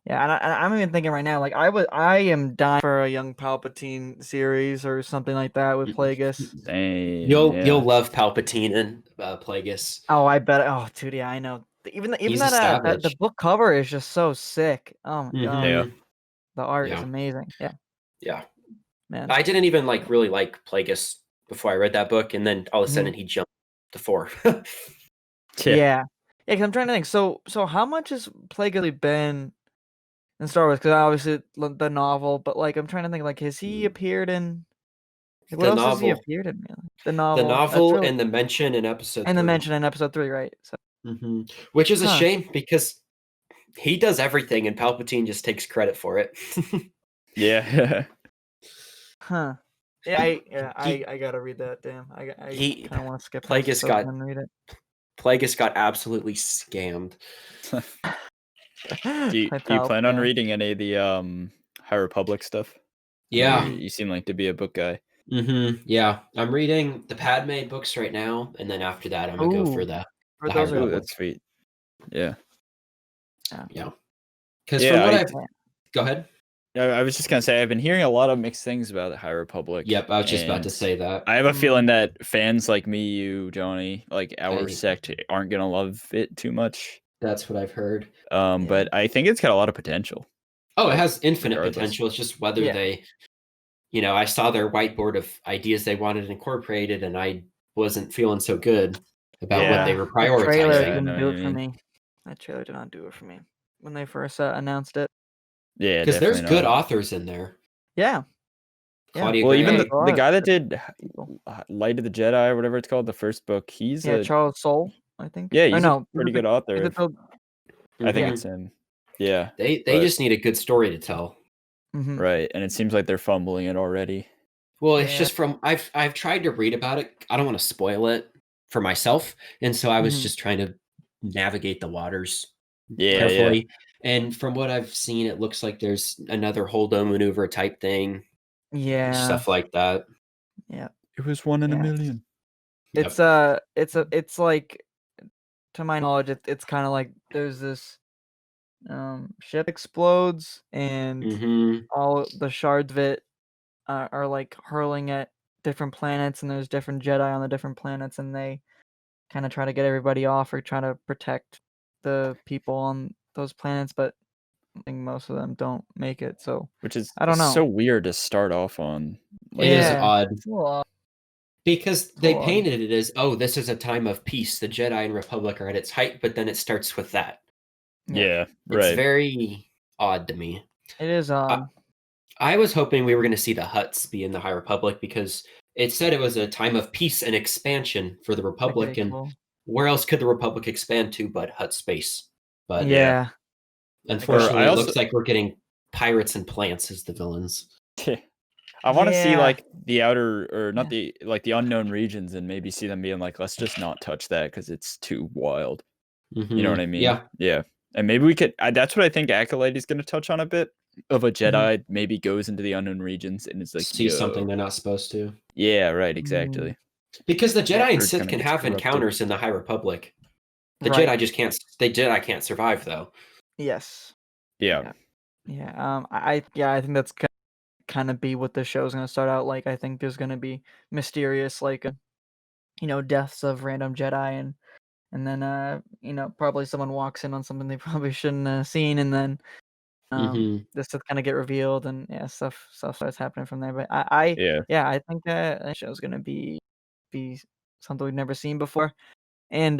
yeah, and I'm even thinking right now, like I am dying for a young Palpatine series or something like that with Plagueis. Same. You'll Yeah. love Palpatine and Plagueis. Oh, I bet. Oh, dude, yeah, I know. Even He's a that the savage. book cover is just so sick. Oh my god, Yeah. Mm-hmm. the art is Yeah. amazing. Yeah, Yeah. man. I didn't even really like Plagueis before I read that book, and then all of a sudden he jumped to 4. Yeah. Yeah, yeah. Cause I'm trying to think. So how much has Plague really been in Star Wars? Because obviously the novel, but like I'm trying to think. Like, has he appeared in? Like, what The else has he novel, appeared in? Really? The the novel. That's novel, really and the mention in episode and the 3, mention in episode 3, right? So, which is a huh? shame because he does everything, and Palpatine just takes credit for it. Yeah. Huh? Yeah, he I gotta read that. Damn, I he kind of want to skip past Plagueis episode got 1 and read it. Plagueis got absolutely scammed. Do you plan on reading any of the High Republic stuff? Yeah. You seem like to be a book guy. Yeah. I'm reading the Padme books right now, and then after that, I'm gonna go for Ooh, the or High those are Ooh, Republic. that's sweet. Yeah. Yeah. Because Yeah, from what I've go ahead. I was just gonna say I've been hearing a lot of mixed things about the High Republic. Yep, I was just about to and say that. I have a feeling that fans like me, you, Johnny, like our sect, aren't gonna love it too much. That's what I've heard. But I think it's got a lot of potential. Oh, it like, has infinite regardless. potential. It's just whether they, I saw their whiteboard of ideas they wanted incorporated, and I wasn't feeling so good about what they were The trailer prioritizing. didn't do it for me. That trailer did not do it for me when they first announced it. Yeah, because there's definitely good not. authors in there. Yeah. Claudia Well, Gray. even the guy that did Light of the Jedi or whatever it's called, the first book, he's Charles Soule, I think. Yeah, he's a pretty good author. I think Mhm. it's him. Yeah. They just need a good story to tell. Right, and it seems like they're fumbling it already. Well, it's just from I've tried to read about it. I don't want to spoil it for myself, and so I was just trying to navigate the waters carefully. And from what I've seen, it looks like there's another Holdo maneuver type thing. Yeah. Stuff like that. Yeah. It was 1 in a million. It's it's like, to my knowledge, it's kind of like there's this ship explodes and all the shards of it are like hurling at different planets, and there's different Jedi on the different planets, and they kind of try to get everybody off or try to protect the people on those planets, but I think most of them don't make it. So Which is I don't know. so weird to start off on. It is odd. It's a little odd. Because they painted it as, oh, this is a time of peace. The Jedi and Republic are at its height, but then it starts with that. Yeah, right. It's very odd to me. It is odd. I was hoping we were going to see the Hutts be in the High Republic because it said it was a time of peace and expansion for the Republic, and where else could the Republic expand to but Hutt space? But unfortunately, it looks like we're getting pirates and plants as the villains. I want to see like the outer, or not the unknown regions, and maybe see them being like, let's just not touch that because it's too wild. You know what I mean? Yeah. And maybe we could. That's what I think Acolyte is going to touch on a bit of a Jedi. Maybe goes into the unknown regions and it's like see something they're not supposed to. Yeah, right. Exactly. Because the Jedi and Sith can have encounters in the High Republic. The Jedi just can't. The Jedi can't survive though. Yes. Yeah. I think that's kind of be what the show's going to start out like. I think there's going to be mysterious, like, deaths of random Jedi, and then probably someone walks in on something they probably shouldn't have seen, and then this to kind of get revealed, and stuff starts happening from there. But I think that show's going to be something we've never seen before, and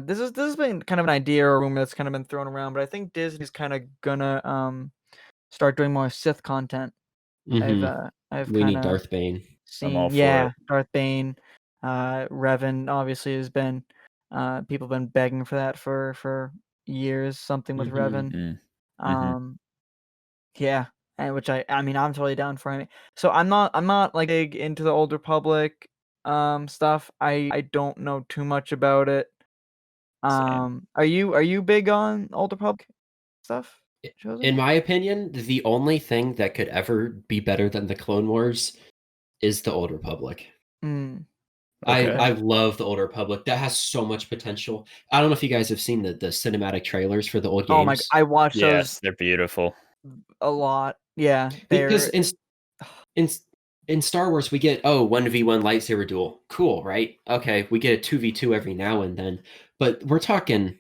this has been kind of an idea or a rumor that's kind of been thrown around, but I think Disney's kind of gonna start doing more Sith content. I've we need Darth Bane. Seen, I'm all for it. Darth Bane, Revan obviously has been, people have been begging for that for years. Something with Revan, and which I mean I'm totally down for it. So I'm not like big into the Old Republic stuff. I don't know too much about it. Are you big on Old Republic stuff? Chosen? In my opinion, the only thing that could ever be better than the Clone Wars is the Old Republic. Mm. Okay. I love the Old Republic. That has so much potential. I don't know if you guys have seen the cinematic trailers for the old games. Oh my! I watched Yes, those they're beautiful. a lot. Yeah, Because they're in Star Wars we get 1v1 lightsaber duel. Cool, right? Okay, we get a 2v2 every now and then, but we're talking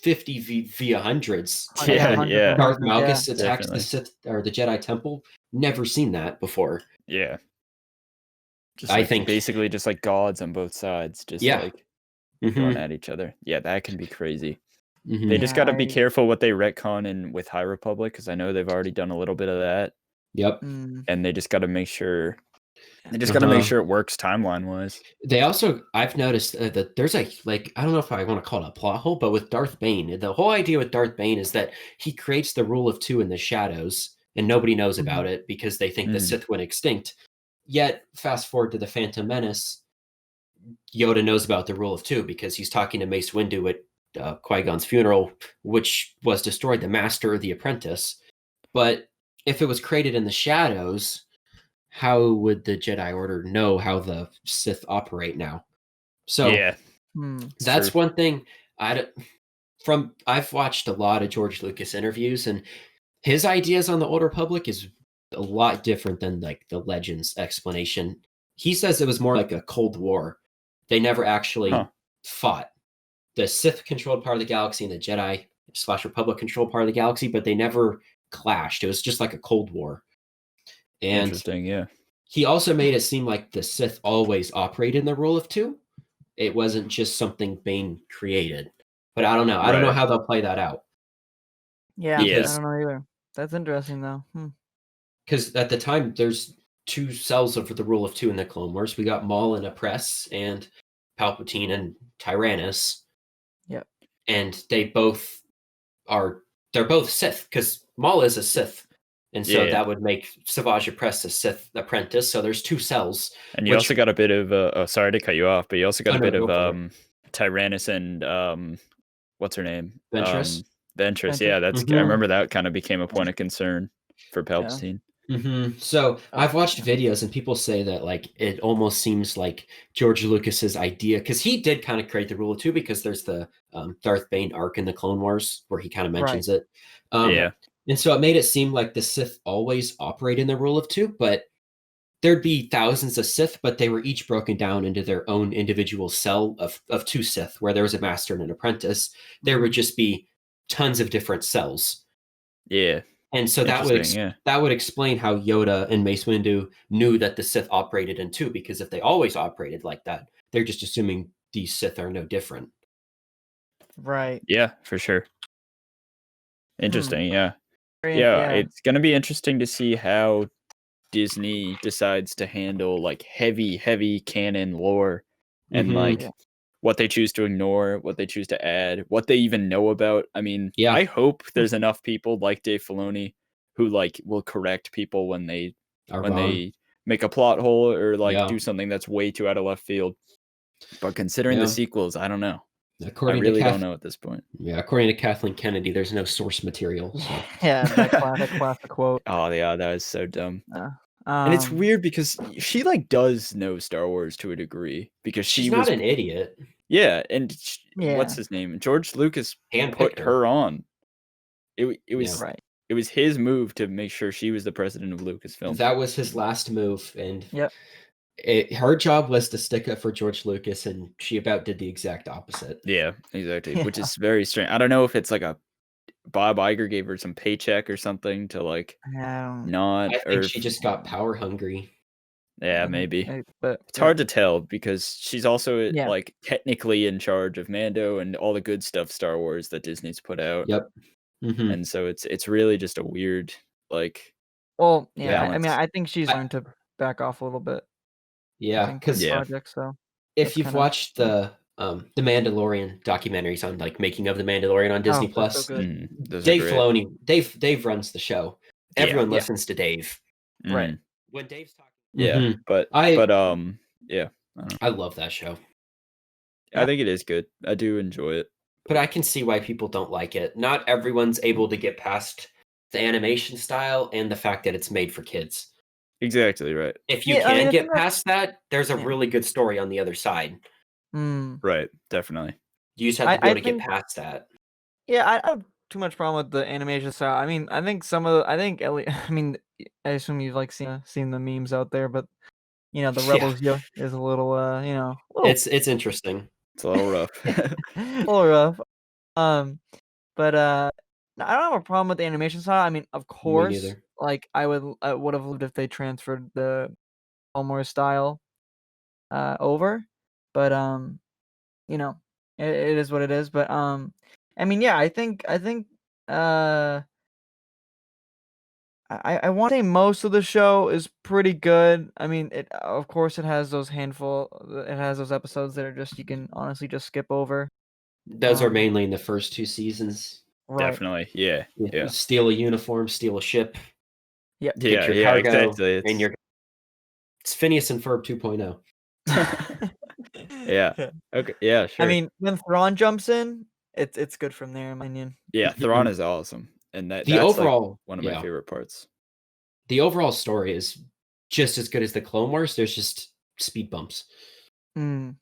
50 via hundreds. Yeah, hundreds yeah. and Darth hundreds, Malgus yeah. attacks the Definitely. Sith or the Jedi Temple. Never seen that before. Yeah. Just I like think basically just like gods on both sides, just Yeah. like Mhm, going at each other. Yeah, that can be crazy. mhm. They just Yeah, got to be careful what they retcon in with High Republic because I know they've already done a little bit of that, Yep. and they just got to make sure. They just got to make sure it works timeline wise. They also, I've noticed that there's I don't know if I want to call it a plot hole, but with Darth Bane, the whole idea with Darth Bane is that he creates the rule of two in the shadows, and nobody knows about it because they think the Sith went extinct. Yet, fast forward to the Phantom Menace, Yoda knows about the rule of two because he's talking to Mace Windu at Qui-Gon's funeral, which was destroyed, the master or the apprentice. But if it was created in the shadows, how would the Jedi Order know how the Sith operate now? So Yeah, that's true. one thing I've watched a lot of George Lucas interviews, and his ideas on the Old Republic is a lot different than like the Legends explanation. He says it was more like a Cold War. They never actually fought. The Sith controlled part of the galaxy and the Jedi / Republic controlled part of the galaxy, but they never clashed. It was just like a Cold War. And Interesting, yeah. he also made it seem like the Sith always operated in the rule of two. It wasn't just something Bane created. But I don't know. I don't know Right. how they'll play that out. Yeah, Yeah. I don't know either. That's interesting though. Because at the time, there's two cells of the rule of two in the Clone Wars. We got Maul and Oppress and Palpatine and Tyrannus. Yep. And they're both Sith, because Maul is a Sith. And so Yeah. that would make Savage Oppress a Sith apprentice. So there's two cells. And you also got a bit of sorry to cut you off, but you also got a bit go for of Tyrannus and what's her name? Ventress. Ventress, yeah, that's I remember that kind of became a point of concern for Palpatine. So I've watched videos and people say that like it almost seems like George Lucas's idea, because he did kind of create the rule of two, because there's the Darth Bane arc in the Clone Wars where he kind of mentions it. Yeah. And so it made it seem like the Sith always operate in the rule of two, but there'd be thousands of Sith, but they were each broken down into their own individual cell of two Sith, where there was a master and an apprentice. There would just be tons of different cells. Yeah. And so that would explain how Yoda and Mace Windu knew that the Sith operated in two, because if they always operated like that, they're just assuming these Sith are no different. Right. Yeah, for sure. Interesting, yeah. Yeah. It's going to be interesting to see how Disney decides to handle like heavy canon lore and like what they choose to ignore, what they choose to add, what they even know about. I mean, I hope there's enough people like Dave Filoni who like will correct people when they make a plot hole or like do something that's way too out of left field. But considering the sequels, I don't know. I really don't know at this point. Yeah, according to Kathleen Kennedy, there's no source material. So. Yeah, that classic quote. Oh yeah, that is so dumb. And it's weird because she like does know Star Wars to a degree because she's not an idiot. Yeah, and what's his name? George Lucas put her on. It was his move to make sure she was the president of Lucasfilm. That was his last move, and her job was to stick up for George Lucas, and she about did the exact opposite. Yeah, exactly. Which is very strange. I don't know if it's like a Bob Iger gave her some paycheck or something to like not. I think she just got power hungry. Yeah, maybe. But it's hard to tell because she's also like technically in charge of Mando and all the good stuff Star Wars that Disney's put out. Yep. And so it's really just a weird like. Well, yeah. I mean, I think she's learned to back off a little bit. Yeah, because if you've watched the Mandalorian documentaries on like making of the Mandalorian on Disney Plus, Dave Filoni, Dave runs the show. Everyone listens to Dave. Right. When Dave's talking. Yeah, but I love that show. I think it is good. I do enjoy it. But I can see why people don't like it. Not everyone's able to get past the animation style and the fact that it's made for kids. Exactly right. If you Yeah, I mean, can I get think that's past that, there's a yeah. really good story on the other side. Right, definitely. You just have to be I able to get think past that. yeah, I don't have too much problem with the animation style. I mean, I think some of the, I think I mean, I assume you've like seen the memes out there, but you know, the Yeah, Rebels yoke is a little you know, a little it's interesting. It's a little rough. a little rough. But no, I don't have a problem with the animation style. I mean, of Me course, neither. like I would have loved if they transferred the Elmore style over, but you know, it is what it is. But I mean, yeah, I think uh I want to say most of the show is pretty good. I mean, it of course it has those episodes that are just you can honestly just skip over. Those are mainly in the first 2 seasons. Right. Definitely. Yeah. Yeah. Steal a uniform, steal a ship, Yep. get Yeah, your yeah, cargo, exactly. and it's Phineas and Ferb 2.0. Yeah. Yeah. Okay. Yeah, I sure. mean, when Thrawn jumps in, it's good from there, in my opinion. Yeah, Thrawn Mhm. is awesome. And The that's like overall one of my favorite parts. The overall story is just as good as the Clone Wars. There's just speed bumps.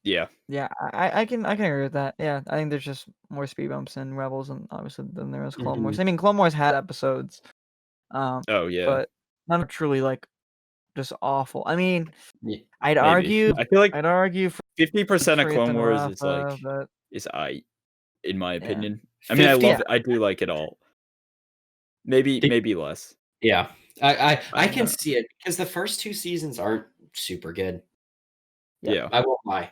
Yeah. Yeah, I can agree with that. Yeah, I think there's just more speed bumps in Rebels and obviously than there is Clone Wars. Mhm. I mean, Clone Wars had episodes, Oh, yeah. but none are truly like just awful. I mean, Ye I'd Maybe. argue I feel like I'd argue for 50% of Trace Clone and Wars is like Rafa, but in my yeah, opinion. I mean, I 50 love yeah, it. I do like it all. Maybe The less. Yeah. I I can don't know. see it because the first 2 seasons aren't super good. yep, Yeah. I won't lie.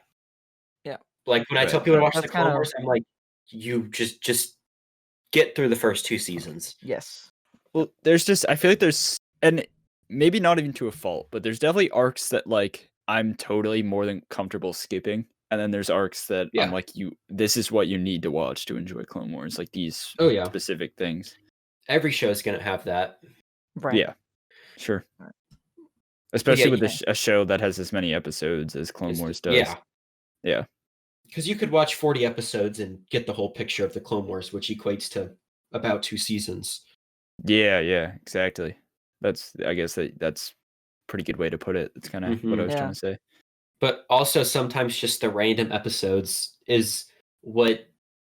yeah. Like, when I tell Right, people to right. watch the That's kind Clone of Wars, I'm like, "You just get through the first 2 seasons." yes, Well, there's just I feel like there's and maybe not even to a fault, but there's definitely arcs that like I'm totally more than comfortable skipping. And then there's arcs that I'm Yeah. like, this is what you need to watch to enjoy Clone Wars, like these Oh, yeah. specific things. Every show's gonna have that. right. Yeah, sure. Right. But yeah, Especially with a show that has as many episodes as Clone Wars does. yeah. Yeah. Because you could watch 40 episodes and get the whole picture of the Clone Wars, which equates to about 2 seasons. Yeah, yeah, exactly. I guess that's a pretty good way to put it. That's kind of what I Mhm. was trying Yeah, to say. But also sometimes just the random episodes is what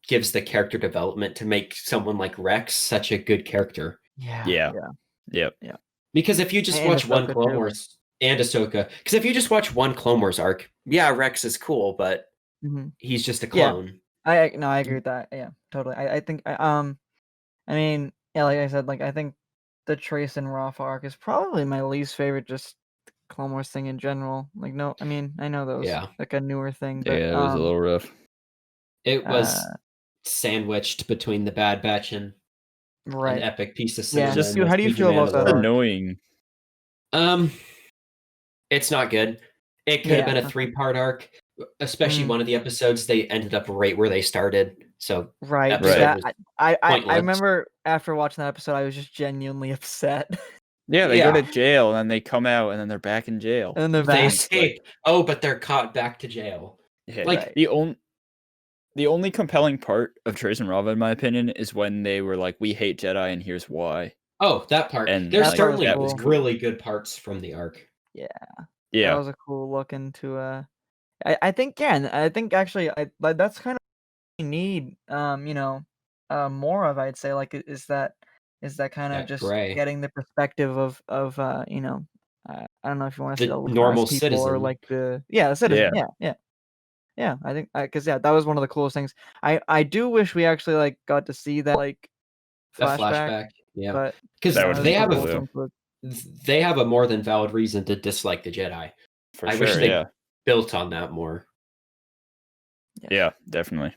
gives the character development to make someone like Rex such a good character. yeah, Yeah. yeah, Yep. yeah. Because if you just And watch one Ahsoka Clone too. Wars and Ahsoka, because if you just watch one Clone Wars arc, yeah, Rex is cool, but Hmm. he's just a Yeah, clone. no, I agree with that. Yeah, totally. I think I mean, yeah, like I said, like I think the Trace and Rafa arc is probably my least favorite, just Clone Wars thing in general. Like, no, I mean, I know that was Yeah. like a newer thing, but Yeah, it was a little rough. It was uh, sandwiched between the Bad Batch and an right, epic piece of yeah. cinema Just and the How do you Hugely feel about that it's Mandalore. arc? annoying. Um, it's not good. It could have Yeah, been a okay. 3-part arc, especially Mm, one of the episodes, they ended up right where they started. So right. Right. episode That was I pointless. remember after watching that episode, I was just genuinely upset. Yeah, they go Yeah, to jail and then they come out and then they're back in jail. And then they're they back. It's like, escape. Oh, but they're caught back to jail. yeah, Like, Right. the only compelling part of Trace and Rava, in my opinion, is when they were like, "We hate Jedi, and here's why." oh, that part. And There's That like part was certainly that was cool. cool. really good parts from the arc. Yeah, that Yeah, was a cool look into I think yeah, and I think actually I like that's kind of what we need you know more of I'd say like is that kind of That just gray. getting the perspective of you know I don't know if you want to say the The low class normal people or citizen. like the citizen yeah, yeah I think because yeah that was one of the coolest things I do wish we actually like got to see that like The flashback flashback. Yeah. but Because that no would it have was been they a have cool. cool Yeah, thing to a more than valid reason to dislike the Jedi. for I wish sure. they Yeah, built on that more. yeah yeah, definitely.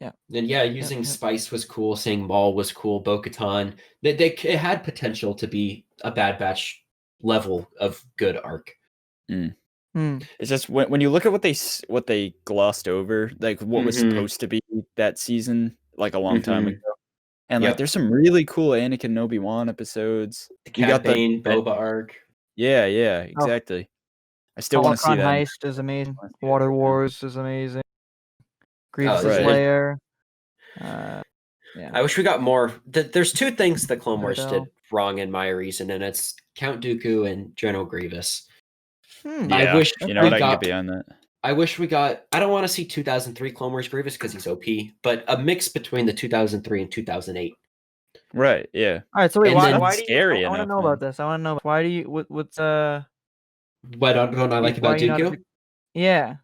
yeah And yeah, yeah using yeah Spice was cool. Saying Maul was cool. Bo-Katan. It had potential to be a Bad Batch level of good arc. Mm. Hmm. It's just when you look at what they glossed over, like what was Mm-hmm. supposed to be that season, like a long time ago, Mm-hmm. and like Yep. there's some really cool Anakin and Obi-Wan episodes. The You Cad got the Bane Boba arc. yeah, Oh, exactly. I still want to see Holocron that. Heist is amazing. I wanna see that Water right now. Wars is amazing. Grievous's right. lair. Yeah. I wish we got more. There's two things the Clone Wars Citadel. did wrong in my reason, and it's Count Dooku and General Grievous. I Yeah, wish you know we what? I can got. get behind that. I wish we got. I don't want to see 2003 Clone Wars Grievous because he's OP, but a mix between the 2003 and 2008. Right. Yeah. All right. So wait, And why? then- Why do you? Scary I want to enough, know man. about this. I want to know why do you? What's What don't I like why about you not a Dooku? big- Yeah.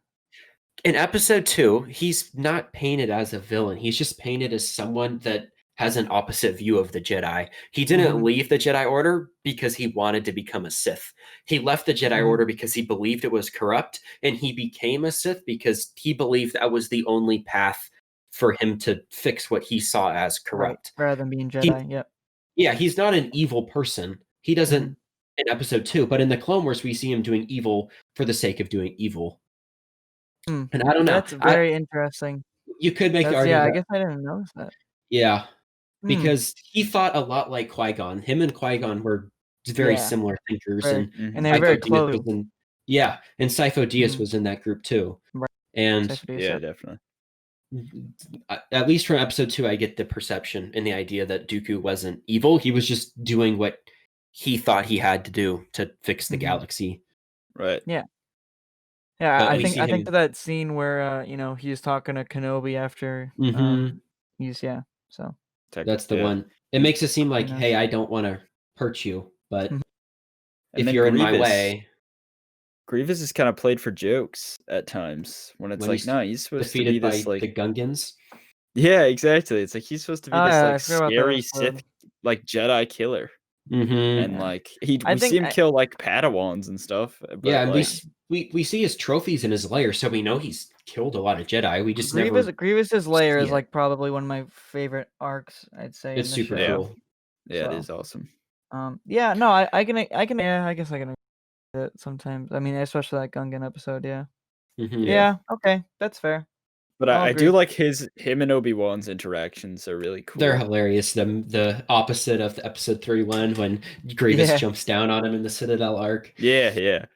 In episode 2, he's not painted as a villain. He's just painted as someone that has an opposite view of the Jedi. He didn't Mhm. leave the Jedi Order because he wanted to become a Sith. He left the Jedi Mhm. Order because he believed it was corrupt, and he became a Sith because he believed that was the only path for him to fix what he saw as corrupt. Right. Rather than being He- Jedi. Yep. Yeah, he's not an evil person. He doesn't in episode 2, but in the Clone Wars, we see him doing evil for the sake of doing evil. Hmm. And I don't know. That's very interesting. You could make the That's, argument I that guess I didn't notice that. yeah, Hmm. because he thought a lot like Qui-Gon. Him and Qui-Gon were very Yeah. similar thinkers, Very- and and they were very Sifo Dyas close. was in, and Sifo Dyas Mhm. was in that group too. Right. And Sifo Dyas, Yeah, definitely. at least from episode 2, I get the perception and the idea that Dooku wasn't evil. He was just doing what he thought he had to do to fix the Mhm. galaxy. Right. Yeah, But I we think see I think him- that scene where he's talking to Kenobi after Mhm. so That's the Yeah. one. It makes it seem like, know. hey, I don't want to hurt you, but Mhm. And if then you're in my Grievous- way, Grievous is kind of played for jokes at times when it's When like, he's no, he's supposed to be defeated by this like the Gungans. yeah, exactly. It's like he's supposed to be Oh, this yeah, I like forgot about that scary episode. Sith like Jedi killer. Mm-hmm. And Yeah. like I we see think him kill like Padawans and stuff. But Yeah, and like, we see his trophies in his lair, so we know he's killed a lot of Jedi. We just Grievous's lair see is it. like probably one of my favorite arcs, I'd say. It's in the super show. cool. yeah, it So, is awesome. Yeah, no, I can yeah, I guess I can agree with it sometimes. I mean, especially that Gungan episode, yeah. Mhm. Yeah, okay, that's fair. But I'll I do agree. like him and Obi-Wan's interactions are really cool. They're hilarious. The opposite of episode 31 when Grievous Yeah. jumps down on him in the Citadel arc. Yeah. Yeah.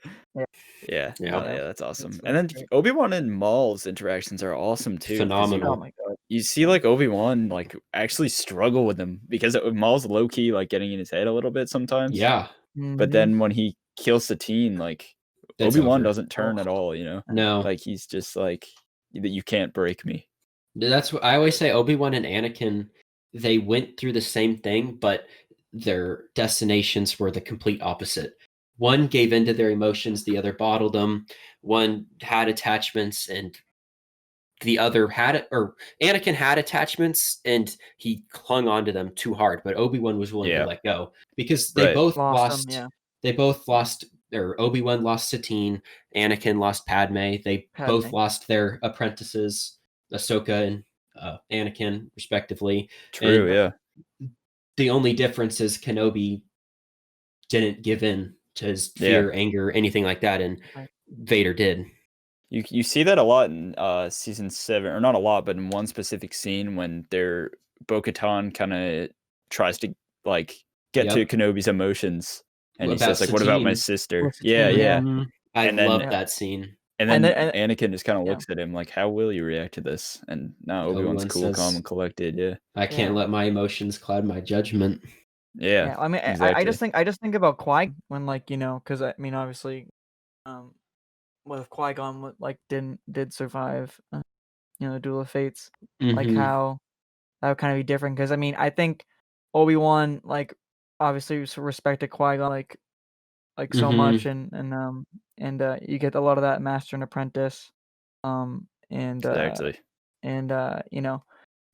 Yeah. That's awesome. That's And then great. Obi-Wan and Maul's interactions are awesome too. 'cause Phenomenal. Oh my god. You see like Obi-Wan like actually struggle with him because Maul's low-key like getting in his head a little bit sometimes. Yeah. But Mhm. then when he kills Satine, like That's Obi-Wan over. doesn't turn at all, you know? No. Like he's just like that you can't break me. That's what I always say. Obi-Wan and Anakin, they went through the same thing, but their destinations were the complete opposite. One gave into their emotions, the other bottled them. One had attachments, and the other had it. Or Anakin had attachments, and he clung onto them too hard. But Obi-Wan was willing Yeah. to let go because they Right. both Lost lost. them, yeah. They both lost. Or Obi-Wan lost Satine. Anakin lost Padme. They both Padme. lost their apprentices, Ahsoka and Anakin, respectively. True, And yeah. the only difference is Kenobi didn't give in to his fear, anger, anything like that, and Right. Vader did. You see that a lot in season 7, or not a lot, but in one specific scene when Bo-Katan kind of tries to like get to Yep. Kenobi's emotions, and he About says like, "What about my Satine. sister?" With Yeah, Satine, yeah. Mhm. I And then- love Yeah. that scene. And And then then- Anakin just kind of yeah. looks at him like, "How will you react to this?" And now Obi-Wan's Obi-Wan cool, says- calm, and collected. Yeah, I can't Yeah. let my emotions cloud my judgment. yeah. I mean, exactly. I just think about Qui when because I mean, obviously, with Qui-Gon like did survive, the Duel of Fates, like Mhm. how that would kind of be different. Because I mean, I think Obi-Wan like obviously respected Qui-Gon like so much, and you get a lot of that master and apprentice, and Exactly.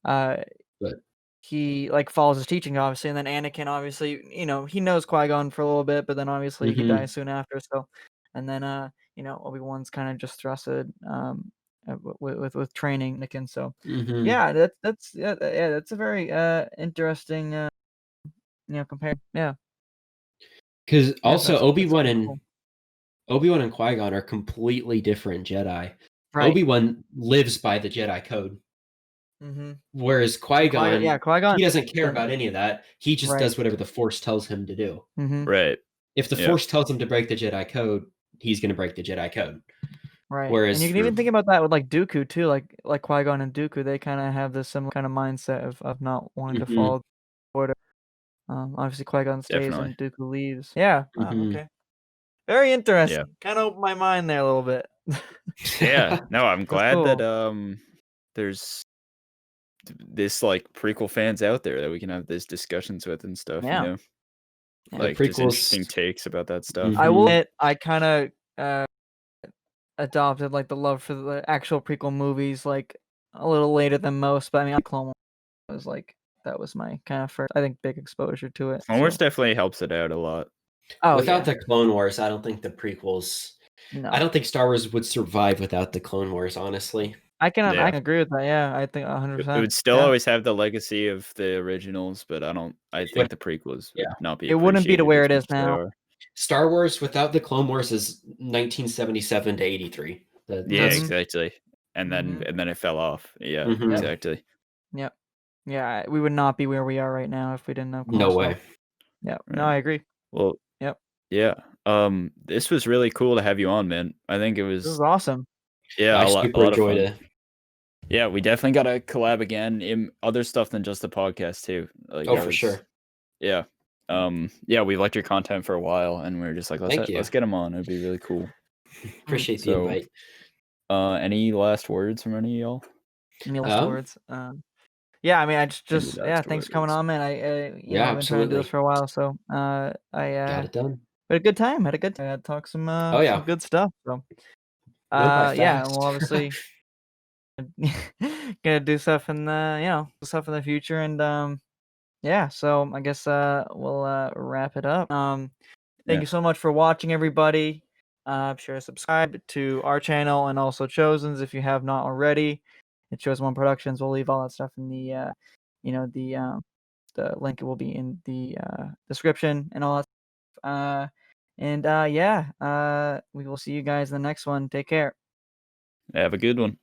But- he like follows his teaching obviously, and then Anakin obviously he knows Qui-Gon for a little bit, but then obviously he Mhm. dies soon after. So, and then Obi-Wan's kind of just thrusted with training Anakin. So Mhm. yeah, that's a very interesting compare. Yeah, Because also that's Obi-Wan kinda and cool. Obi-Wan and Qui-Gon are completely different Jedi. Right. Obi-Wan lives by the Jedi code, Mm-hmm. whereas Qui-Gon, Qui-Gon. he doesn't care about any of that. He just Right. does whatever the Force tells him to do. Mm-hmm. Right. If the Yeah. Force tells him to break the Jedi code, he's going to break the Jedi code. Right. And Whereas you can even think about that with like Dooku too, like Qui-Gon and Dooku, they kind of have this similar kind of mindset of not wanting to follow the order. Obviously Qui-Gon stays Definitely. and Dooku leaves. Yeah. Wow, Mhm. okay. Very Yeah. interesting. Kind of opened my mind there a little bit. Yeah. No, I'm glad that cool. there's this like prequel fans out there that we can have these discussions with and stuff, you Yeah. know? Yeah. The Like just interesting prequels. takes about that stuff. I will Mhm. admit, I kind of adopted like the love for the actual prequel movies like a little later than most, but I mean, Clone Wars was like that was my kind of first, I think, big exposure to it. Clone Wars So. definitely helps it out a lot. Oh Without yeah, the Clone Wars, I don't think the prequels. I no, don't think Star Wars would survive without the Clone Wars. Honestly. I can Yeah. agree with that. Yeah, I think It 100%. would still Yeah, always have the legacy of the originals, but I think the prequels Yeah. would not be it wouldn't be to appreciated where as it is much as they now. are. Star Wars without the Clone Wars is 1977 to 83. Yeah, That's exactly. And Mhm. then it fell off. Yeah, Mhm. Yep. exactly. Yep. Yeah, we would not be where we are right now if we didn't have Clone no Wars. way. Yeah, no, Right. I agree. Well, Yep, yeah. This was really cool to have you on, man. I think it this is was awesome. yeah, I a super lot of enjoyed fun. it. Yeah, we definitely got to collab again in other stuff than just the podcast too. Like Oh, that for was sure. yeah. Yeah, we liked your content for a while and we were just like Thank you. let's get him on. It'd be really cool. Appreciate the So, invite. any last words from any of y'all? Any last words? Yeah, I mean, I just Any yeah, last thanks for coming words? on, man. You know, Yeah, I've been trying to do this absolutely. for a while, so Got it done. had a good time. Had a good time. Had talked some Oh yeah, good stuff. So went by yeah, and fast. we'll obviously gonna do stuff in the stuff in the future, and yeah. So I guess we'll wrap it up. Thank Yeah. you so much for watching, everybody. Sure to subscribe to our channel and also Chosen's if you have not already. It's ChosenOne Productions. We'll leave all that stuff in the the link will be in the description and all that stuff. Yeah, we will see you guys in the next one. Take care. Have a good one.